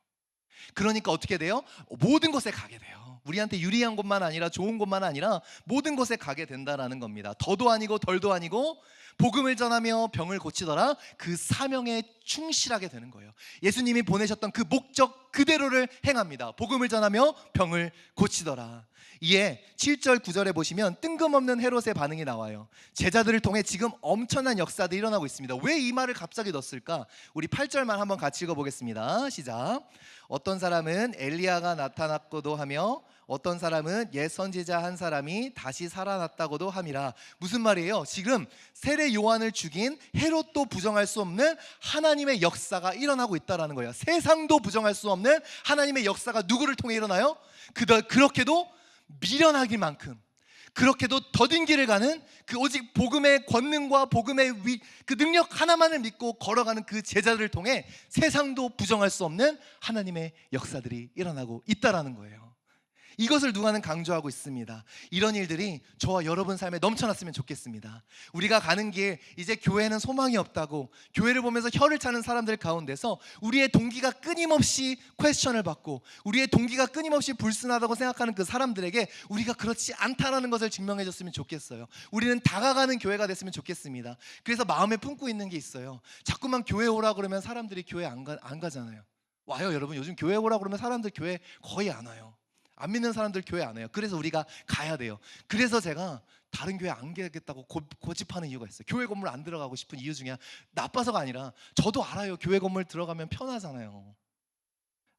그러니까 어떻게 돼요? 모든 곳에 가게 돼요. 우리한테 유리한 곳만 아니라 좋은 곳만 아니라 모든 곳에 가게 된다라는 겁니다. 더도 아니고 덜도 아니고 복음을 전하며 병을 고치더라. 그 사명에 충실하게 되는 거예요. 예수님이 보내셨던 그 목적 그대로를 행합니다. 복음을 전하며 병을 고치더라. 이에 7절 9절에 보시면 뜬금없는 헤롯의 반응이 나와요. 제자들을 통해 지금 엄청난 역사들이 일어나고 있습니다. 왜 이 말을 갑자기 넣었을까? 우리 8절만 한번 같이 읽어보겠습니다. 시작. 어떤 사람은 엘리야가 나타났고도 하며 어떤 사람은 옛 선지자 한 사람이 다시 살아났다고도 함이라. 무슨 말이에요? 지금 세례 요한을 죽인 헤롯도 부정할 수 없는 하나님의 역사가 일어나고 있다는 거예요. 세상도 부정할 수 없는 하나님의 역사가 누구를 통해 일어나요? 그렇게도 미련하기만큼, 그렇게도 더딘 길을 가는 그 오직 복음의 권능과 복음의 그 능력 하나만을 믿고 걸어가는 그 제자들을 통해 세상도 부정할 수 없는 하나님의 역사들이 일어나고 있다라는 거예요. 이것을 누가는 강조하고 있습니다. 이런 일들이 저와 여러분 삶에 넘쳐났으면 좋겠습니다. 우리가 가는 길, 이제 교회는 소망이 없다고 교회를 보면서 혀를 차는 사람들 가운데서 우리의 동기가 끊임없이 퀘스천을 받고 우리의 동기가 끊임없이 불순하다고 생각하는 그 사람들에게 우리가 그렇지 않다라는 것을 증명해 줬으면 좋겠어요. 우리는 다가가는 교회가 됐으면 좋겠습니다. 그래서 마음에 품고 있는 게 있어요. 자꾸만 교회 오라 그러면 사람들이 교회 안 가잖아요. 와요. 여러분, 요즘 교회 오라 그러면 사람들 교회 거의 안 와요. 안 믿는 사람들 교회 안 와요. 그래서 우리가 가야 돼요. 그래서 제가 다른 교회 안 가겠다고 고집하는 이유가 있어요. 교회 건물 안 들어가고 싶은 이유 중에 나빠서가 아니라 저도 알아요. 교회 건물 들어가면 편하잖아요.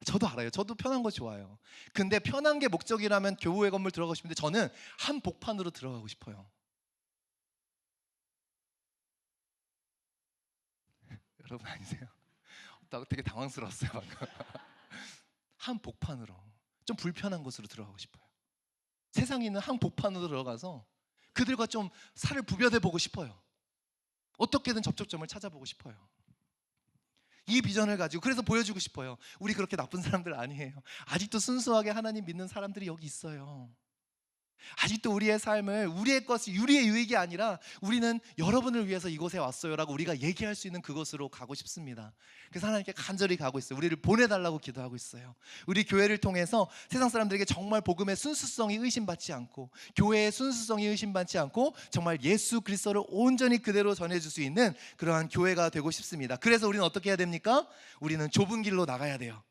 저도 알아요. 저도 편한 거 좋아요. 근데 편한 게 목적이라면 교회 건물 들어가고 싶은데 저는 한복판으로 들어가고 싶어요. 여러분 아니세요? 되게 당황스러웠어요. 한복판으로, 좀 불편한 곳으로 들어가고 싶어요. 세상에 있는 한복판으로 들어가서 그들과 좀 살을 부벼대 보고 싶어요. 어떻게든 접촉점을 찾아보고 싶어요. 이 비전을 가지고 그래서 보여주고 싶어요. 우리 그렇게 나쁜 사람들 아니에요. 아직도 순수하게 하나님 믿는 사람들이 여기 있어요. 아직도 우리의 삶을 우리의 유익이 아니라 우리는 여러분을 위해서 이곳에 왔어요 라고 우리가 얘기할 수 있는 그곳으로 가고 싶습니다. 그래서 하나님께 간절히 가고 있어요. 우리를 보내달라고 기도하고 있어요. 우리 교회를 통해서 세상 사람들에게 정말 복음의 순수성이 의심받지 않고 교회의 순수성이 의심받지 않고 정말 예수 그리스도를 온전히 그대로 전해줄 수 있는 그러한 교회가 되고 싶습니다. 그래서 우리는 어떻게 해야 됩니까? 우리는 좁은 길로 나가야 돼요.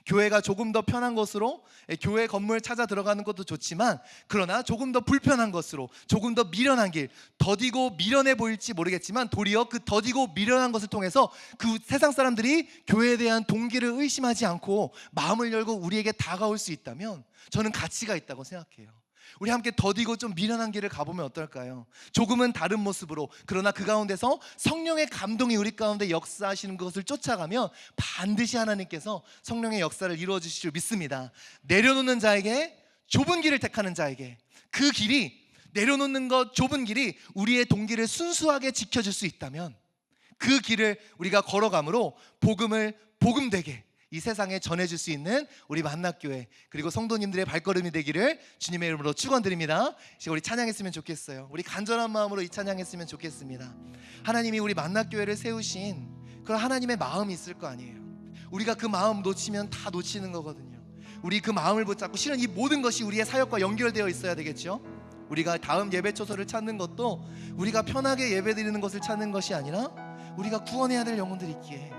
교회가 조금 더 편한 것으로 교회 건물 찾아 들어가는 것도 좋지만 그러나 조금 더 불편한 것으로 조금 더 미련한 길, 더디고 미련해 보일지 모르겠지만 도리어 그 더디고 미련한 것을 통해서 그 세상 사람들이 교회에 대한 동기를 의심하지 않고 마음을 열고 우리에게 다가올 수 있다면 저는 가치가 있다고 생각해요. 우리 함께 더디고 좀 미련한 길을 가보면 어떨까요? 조금은 다른 모습으로, 그러나 그 가운데서 성령의 감동이 우리 가운데 역사하시는 것을 쫓아가면 반드시 하나님께서 성령의 역사를 이루어 주실 줄 믿습니다. 내려놓는 자에게, 좁은 길을 택하는 자에게, 그 길이, 내려놓는 것 좁은 길이 우리의 동기를 순수하게 지켜줄 수 있다면 그 길을 우리가 걸어감으로 복음을 복음되게 이 세상에 전해줄 수 있는 우리 만납교회 그리고 성도님들의 발걸음이 되기를 주님의 이름으로 축원드립니다. 지금 우리 찬양했으면 좋겠어요. 우리 간절한 마음으로 이 찬양했으면 좋겠습니다. 하나님이 우리 만납교회를 세우신 그런 하나님의 마음이 있을 거 아니에요. 우리가 그 마음 놓치면 다 놓치는 거거든요. 우리 그 마음을 붙잡고 실은 이 모든 것이 우리의 사역과 연결되어 있어야 되겠죠. 우리가 다음 예배 초소를 찾는 것도 우리가 편하게 예배드리는 것을 찾는 것이 아니라 우리가 구원해야 될 영혼들이 있기에,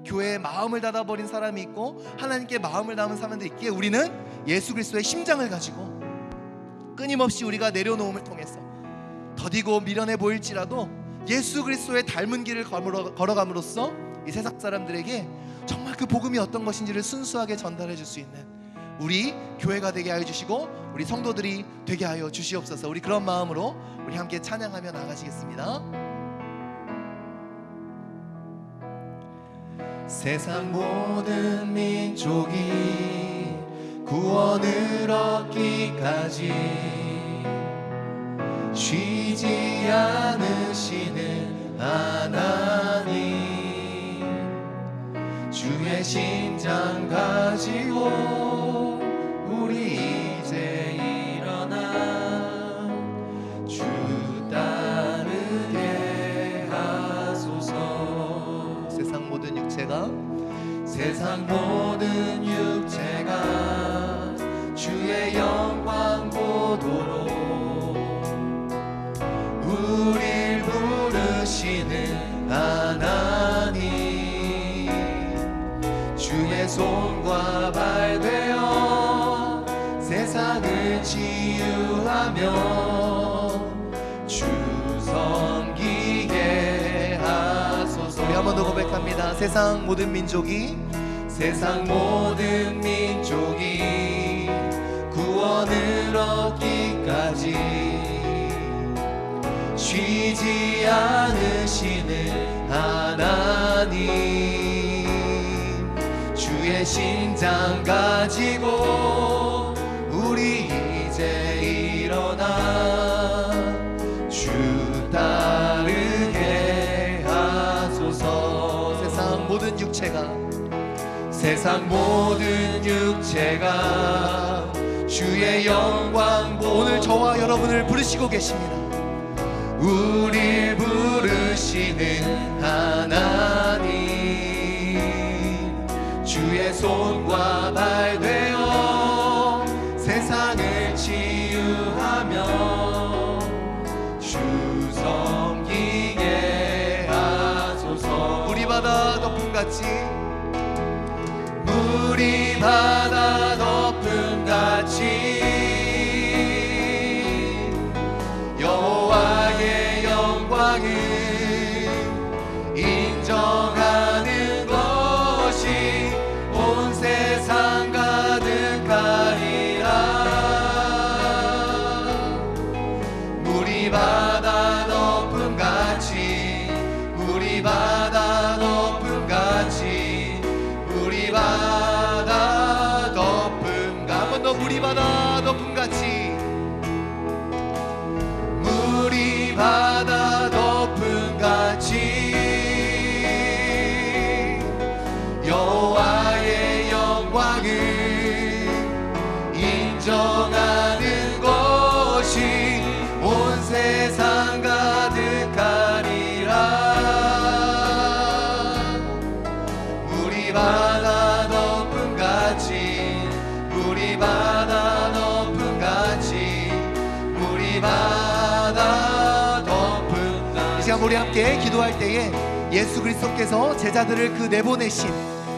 교회에 마음을 닫아버린 사람이 있고 하나님께 마음을 담은 사람들이 있기에 우리는 예수 그리스도의 심장을 가지고 끊임없이 우리가 내려놓음을 통해서 더디고 미련해 보일지라도 예수 그리스도의 닮은 길을 걸어감으로써 이 세상 사람들에게 정말 그 복음이 어떤 것인지를 순수하게 전달해 줄 수 있는 우리 교회가 되게 하여 주시고 우리 성도들이 되게 하여 주시옵소서. 우리 그런 마음으로 우리 함께 찬양하며 나가시겠습니다. 세상 모든 민족이 구원을 얻기까지 쉬지 않으시는 하나님, 주의 심장 가지고 우리 이제 일어나 주 따르게 하소서. 세상 모든 육체가 주의 영광 보도록 우릴 부르시는 하나님, 주의 손과 발 되어 세상을 치유하며 주 섬기게 하소서. 우리 한 번 더 고백합니다. 세상 모든 민족이 구원을 얻기까지 쉬지 않으시는 하나님, 주의 심장 가지고 우리 이제 일어나 주 따르게 하소서. 세상 모든 육체가 주의 영광 오늘 저와 여러분을 부르시고 계십니다. 우릴 부르시는 하나님, 주의 손과 발 되어 세상을 치유하며 주 섬기게 하소서. 물이 바다 덮음같이, 물이 바다 덮음같이 여호와의 영광을 인정하는 것이 온 세상 가득하리라. 물이 바다 덮음같이, 물이 바다 덮음같이, 물이 바다 덮음같이, 한 번 더 물이 바다 덮음같이, 물이 바다 덮음같이 여호와의 영광을 인정하는 것이 온 세상 가득하리라. 물이 바다 덮음같이, 물이 바다 덮음같이, 물이 바다 덮음같이. 이 시간 우리 함께 기도할 때에 예수 그리스도께서 제자들을 내보내신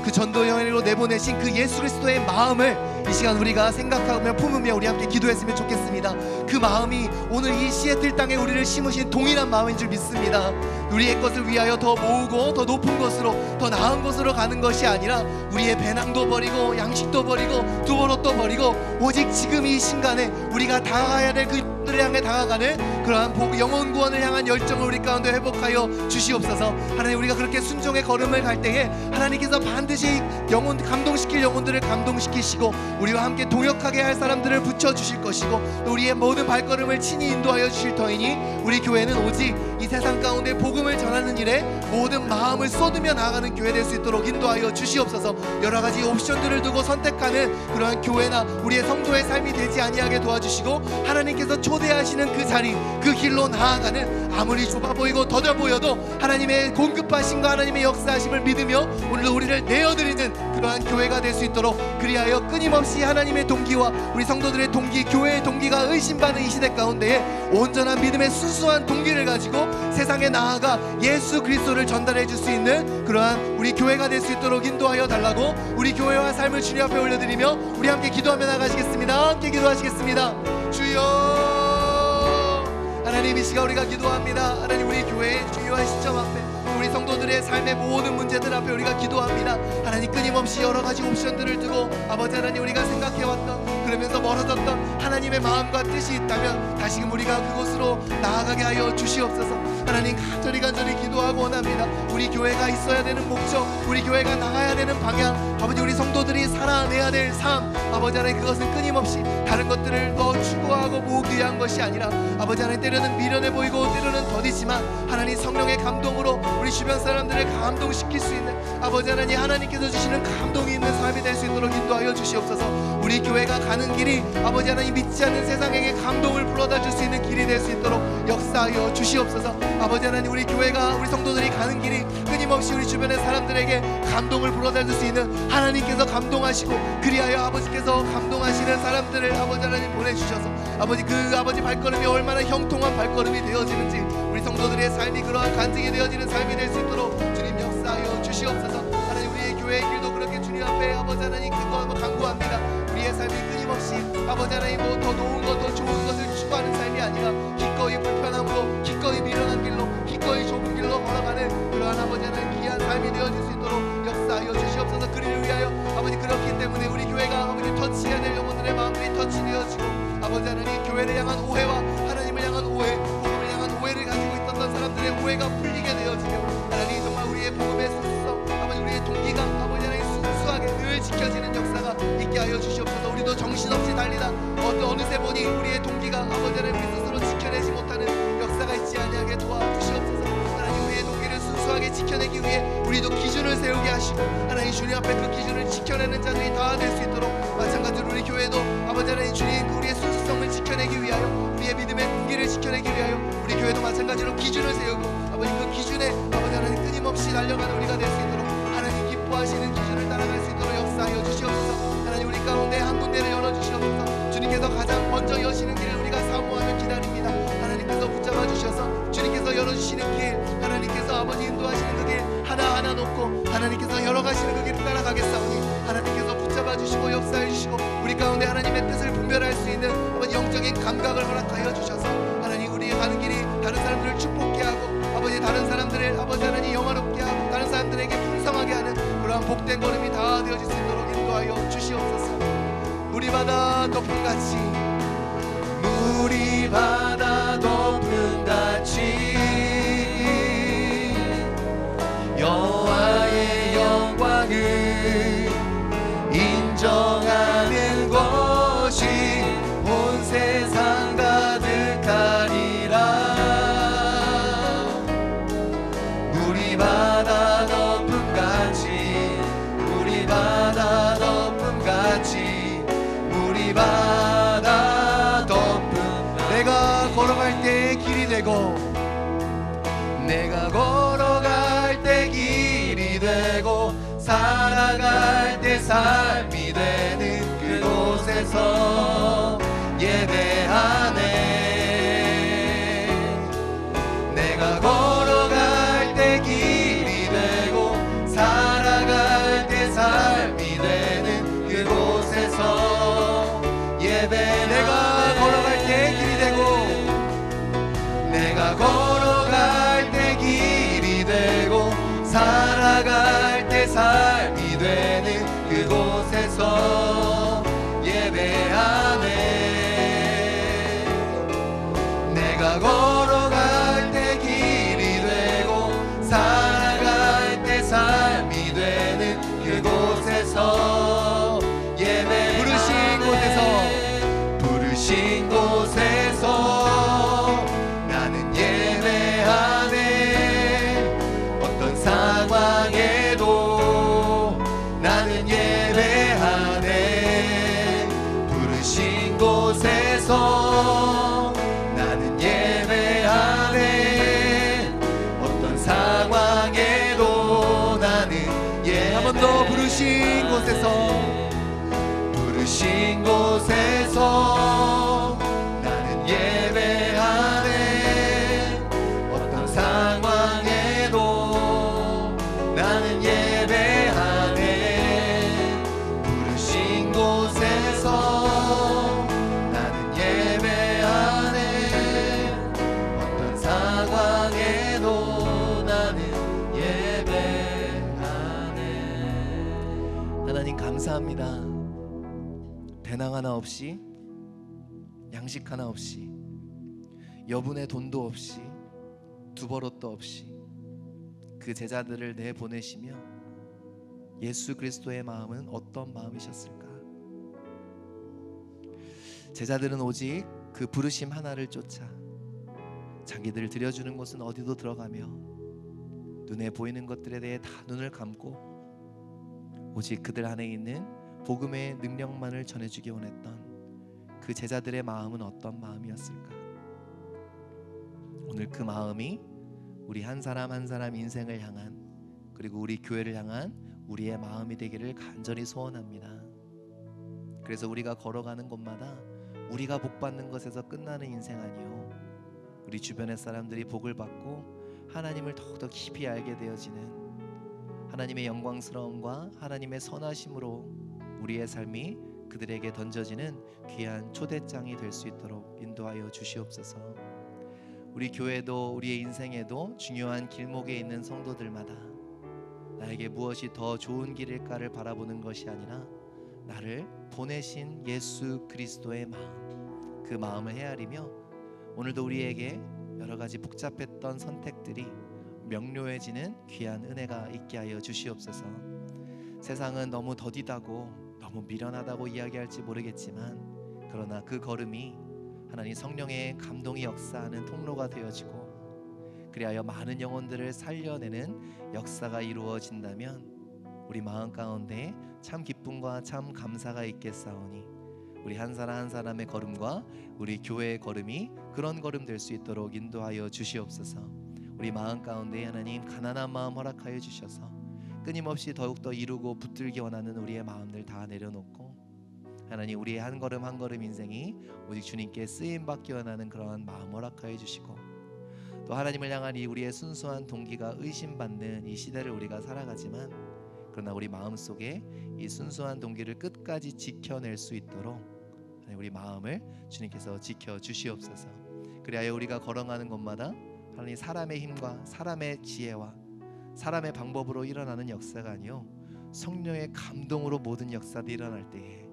그 전도 여행으로 내보내신 그 예수 그리스도의 마음을 이 시간 우리가 생각하며 품으며 우리 함께 기도했으면 좋겠습니다. 그 마음이 오늘 이 시애틀 땅에 우리를 심으신 동일한 마음인 줄 믿습니다. 우리의 것을 위하여 더 모으고 더 높은 곳으로, 더 나은 곳으로 가는 것이 아니라 우리의 배낭도 버리고 양식도 버리고 두버릇도 버리고 오직 지금 이 순간에 우리가 다가가야 될 그 들을 향해 다가가는 그러한 영혼 구원을 향한 열정을 우리 가운데 회복하여 주시옵소서. 하나님, 우리가 그렇게 순종의 걸음을 갈 때에 하나님께서 반드시 영혼 감동시킬 영혼들을 감동시키시고 우리와 함께 동역하게 할 사람들을 붙여주실 것이고 또 우리의 모든 발걸음을 친히 인도하여 주실 터이니 우리 교회는 오직 이 세상 가운데 복음을 전하는 일에 모든 마음을 쏟으며 나아가는 교회 될 수 있도록 인도하여 주시옵소서. 여러 가지 옵션들을 두고 선택하는 그러한 교회나 우리의 성도의 삶이 되지 아니하게 도와주시고 하나님께서 초대하시는 그 자리, 그 길로 나아가는, 아무리 좁아 보이고 더뎌 보여도 하나님의 공급하심과 하나님의 역사하심을 믿으며 오늘도 우리를 내어드리는 그러한 교회가 될 수 있도록 그리하여 끊임없이 하나님의 동기와 우리 성도들의 동기, 교회의 동기가 의심받는 이 시대 가운데에 온전한 믿음의 순수한 동기를 가지고 세상에 나아가 예수 그리스도를 전달해 줄 수 있는 그러한 우리 교회가 될 수 있도록 인도하여 달라고 우리 교회와 삶을 주님 앞에 올려드리며 우리 함께 기도하며 나가시겠습니다. 함께 기도하시겠습니다. 주여, 하나님, 이 시간 우리가 기도합니다. 하나님, 우리 교회의 중요한 시점 앞에 우리 성도들의 삶의 모든 문제들 앞에 우리가 기도합니다. 하나님, 끊임없이 여러 가지 옵션들을 두고 아버지 하나님, 우리가 생각해왔던 그러면서 멀어졌던 하나님의 마음과 뜻이 있다면 다시금 우리가 그곳으로 나아가게 하여 주시옵소서. 하나님, 간절히 기도하고 원합니다. 우리 교회가 있어야 되는 목적, 우리 교회가 나가야 되는 방향, 아버지, 우리 성도들이 살아내야 될 삶, 아버지 하나님, 그것은 끊임없이 다른 것들을 더 추구하고 모으기 위한 것이 아니라 아버지 하나님, 때로는 미련해 보이고 때로는 더디지만 하나님 성령의 감동으로 우리 주변 사람들을 감동시킬 수 있는 아버지 하나님, 하나님께서 주시는 감동이 있는 삶이 될 수 있도록 인도하여 주시옵소서. 우리 교회가 가는 길이 아버지 하나님, 믿지 않는 세상에게 감동을 불어다 줄 수 있는 길이 될 수 있도록 역사하여 주시옵소서. 아버지 하나님, 우리 교회가, 우리 성도들이 가는 길이 끊임없이 우리 주변의 사람들에게 감동을 불어다 줄 수 있는 하나님께서 감동하시고 그리하여 아버지께서 감동하시는 사람들을 아버지 하나님 보내주셔서 아버지, 그 아버지 발걸음이 얼마나 형통한 발걸음이 되어지는지 우리 성도들의 삶이 그러한 간증이 되어지는 삶이 될 수 있도록 주님 역사하여 주시옵소서. 하나님, 우리의 교회의 길도 그렇게 주님 앞에 아버지 하나님 기도하고 간구합니다. 우리의 삶이 끊임없이 아버지 하나님 더 좋은 것, 더 좋은 것을 추구하는 삶이 아니라 기꺼이 불편함으로, 기꺼이 미련한 길로, 기꺼이 좁은 길로 걸어가는 그러한 아버지 하나님 귀한 삶이 되어질 수 있도록 역사하여 주시옵소서. 그리를 위하여 아버지, 그렇기 때문에 우리 교회가 아버지 터치해야 될 영혼들의 마음들이 터치되어지고 아버지 하나님, 교회를 향한 오해와 하나님을 향한 오해, 복음을 향한 오해를 가지고 있었던 사람들의 오해가 풀리게 되어지며 하나님, 정말 우리의 복음의 순수성, 아버지, 우리의 동기가 아버지 하나님 순수하게 늘 지켜지는 역사가 있게 하여 주시옵소서. 우리도 정신없이 달리다 어느새 보니 우리의 동기가 아버지 하나님 우리 스스로 지켜내지 못하는 역사가 있지 아니하게 도와주시옵소서. 하나님, 우리의 동기를 순수하게 지켜내기 위해 우리도 기준을 세우게 하시고 하나님, 주님 앞에 그 기준을 지켜내는 자들이 다 될 수 있도록 마찬가지로 우리 교회도 아버지 하나님 주님 우리의 순수성을 지켜내기 위하여 우리의 믿음의 무기를 지켜내기 위하여 우리 교회도 마찬가지로 기준을 세우고 아버지 그 기준에 아버지 하나님 끊임없이 달려가는 우리가 될 수 있도록 하나님 기뻐하시는 기준을 따라갈 수 있도록 역사하여 주시옵소서. 하나님 우리 가운데 한 군데를 열어주시옵소서. 주님께서 가장 먼저 여시는 길을 우리가 사모하며 기다립니다. 하나님께서 붙잡아 주셔서 주님께서 열어주시는 길 하나님께서 아버지 인도하시는 그 길 하나하나 놓고 하나님께서 열어가시는 그 길을 따라가겠사오니 하나님께서 붙잡아 주시고 역사해 주시고 우리 가운데 하나님의 뜻을 분별할 수 있는 아버지 영적인 감각을 허락하여 주셔서 하나님 우리의 가는 길이 다른 사람들을 축복케 하고 아버지 다른 사람들을 아버지 하나님 영화롭게 하고 다른 사람들에게 풍성하게 하는 그러한 복된 걸음이 다 되어질 수 있도록 인도하여 주시옵소서. 물이 바다 덮음같이 물이 바다 덮음같이 여호와의 영광을 인정하는 것이 온 세상 가득하리라. 물이 바다 덮음같이 물이 바다 덮음같이 물이 바다 덮음 내가 걸어갈 때 길이 되고 내가 걸어갈 때 길이 되고 살아갈 때 삶이 되는 그곳에서 예배하네. 내가 걸어갈 때 길이 되고 살아갈 때 삶이 되는 그곳에서 예배하네. 내가 걸어갈 때 길이 되고 내가 걸어갈 때 길이 되고 살아갈 때 삶이 되는 그곳에서 예배하네. 내가 걸어갈 때 길이 되고 살아갈 때 삶이 되는 그곳에서 예배하네. 부르신 곳에서 나는 예배하네. 어떤 상황에도 나는 예배하네. 부르신 곳에서 나는 예배하네. 어떤 상황에도 나는 한 번 더 부르신 곳에서 나는 예배하네. 어떤 상황에도 나는 예배하네. 부르신 곳에서 나는 예배하네. 어떤 상황에도 나는 예배하네. 하나님 감사합니다. 배낭 하나 없이 양식 하나 없이 여분의 돈도 없이 두버릇도 없이 그 제자들을 내보내시며 예수 그리스도의 마음은 어떤 마음이셨을까? 제자들은 오직 그 부르심 하나를 쫓아 자기들 들여주는 곳은 어디도 들어가며 눈에 보이는 것들에 대해 다 눈을 감고 오직 그들 안에 있는 복음의 능력만을 전해주기 원했던 그 제자들의 마음은 어떤 마음이었을까? 오늘 그 마음이 우리 한 사람 한 사람 인생을 향한 그리고 우리 교회를 향한 우리의 마음이 되기를 간절히 소원합니다. 그래서 우리가 걸어가는 곳마다 우리가 복받는 것에서 끝나는 인생 아니요, 우리 주변의 사람들이 복을 받고 하나님을 더욱더 깊이 알게 되어지는 하나님의 영광스러움과 하나님의 선하심으로 우리의 삶이 그들에게 던져지는 귀한 초대장이 될 수 있도록 인도하여 주시옵소서. 우리 교회도 우리의 인생에도 중요한 길목에 있는 성도들마다 나에게 무엇이 더 좋은 길일까를 바라보는 것이 아니라 나를 보내신 예수 그리스도의 마음, 그 마음을 헤아리며 오늘도 우리에게 여러 가지 복잡했던 선택들이 명료해지는 귀한 은혜가 있게 하여 주시옵소서. 세상은 너무 더디다고 너무 미련하다고 이야기할지 모르겠지만 그러나 그 걸음이 하나님 성령의 감동이 역사하는 통로가 되어지고 그리하여 많은 영혼들을 살려내는 역사가 이루어진다면 우리 마음 가운데 참 기쁨과 참 감사가 있겠사오니 우리 한 사람 한 사람의 걸음과 우리 교회의 걸음이 그런 걸음 될 수 있도록 인도하여 주시옵소서. 우리 마음 가운데 하나님 가난한 마음 허락하여 주셔서 끊임없이 더욱더 이루고 붙들기 원하는 우리의 마음들 다 내려놓고 하나님 우리의 한 걸음 한 걸음 인생이 오직 주님께 쓰임받기 원하는 그러한 마음 허락하여 주시고 또 하나님을 향한 이 우리의 순수한 동기가 의심받는 이 시대를 우리가 살아가지만 그러나 우리 마음속에 이 순수한 동기를 끝까지 지켜낼 수 있도록 우리 마음을 주님께서 지켜주시옵소서. 그리하여 우리가 걸어가는 곳마다 하나님 사람의 힘과 사람의 지혜와 사람의 방법으로 일어나는 역사가 아니요 성령의 감동으로 모든 역사들이 일어날 때에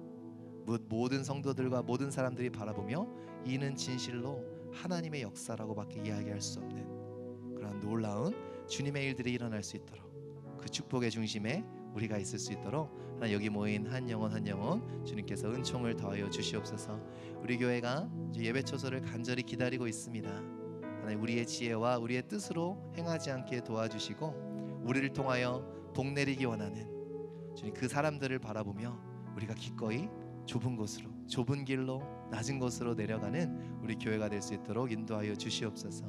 모든 성도들과 모든 사람들이 바라보며 이는 진실로 하나님의 역사라고밖에 이야기할 수 없는 그런 놀라운 주님의 일들이 일어날 수 있도록 그 축복의 중심에 우리가 있을 수 있도록 하나 여기 모인 한 영혼 한 영혼 주님께서 은총을 더하여 주시옵소서. 우리 교회가 예배 초소를 간절히 기다리고 있습니다. 하나님 우리의 지혜와 우리의 뜻으로 행하지 않게 도와주시고 우리를 통하여 복 내리기 원하는 주님 그 사람들을 바라보며 우리가 기꺼이 좁은 곳으로 좁은 길로 낮은 곳으로 내려가는 우리 교회가 될 수 있도록 인도하여 주시옵소서.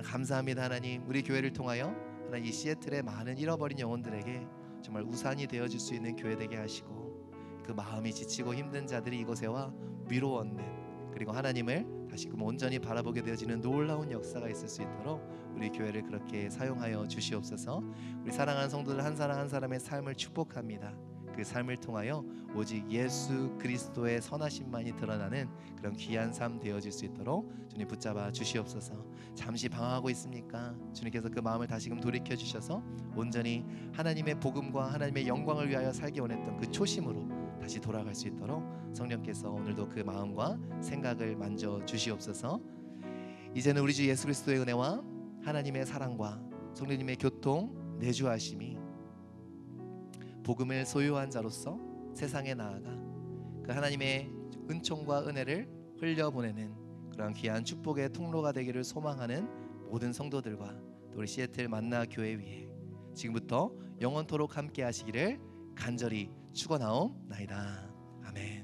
감사합니다. 하나님 우리 교회를 통하여 하나님 이 시애틀의 많은 잃어버린 영혼들에게 정말 우산이 되어줄 수 있는 교회 되게 하시고 그 마음이 지치고 힘든 자들이 이곳에 와 위로 얻는 그리고 하나님을 다시금 온전히 바라보게 되어지는 놀라운 역사가 있을 수 있도록 우리 교회를 그렇게 사용하여 주시옵소서. 우리 사랑하는 성도들 한 사람 한 사람의 삶을 축복합니다. 그 삶을 통하여 오직 예수 그리스도의 선하심만이 드러나는 그런 귀한 삶 되어질 수 있도록 주님 붙잡아 주시옵소서. 잠시 방황하고 있습니까? 주님께서 그 마음을 다시금 돌이켜 주셔서 온전히 하나님의 복음과 하나님의 영광을 위하여 살기 원했던 그 초심으로 다시 돌아갈 수 있도록 성령께서 오늘도 그 마음과 생각을 만져 주시옵소서. 이제는 우리 주 예수 그리스도의 은혜와 하나님의 사랑과 성령님의 교통 내주하심이 복음을 소유한 자로서 세상에 나아가 그 하나님의 은총과 은혜를 흘려보내는 그런 귀한 축복의 통로가 되기를 소망하는 모든 성도들과 또 우리 시애틀 만나 교회 위에 지금부터 영원토록 함께 하시기를 간절히 축원하옵나이다. 아멘.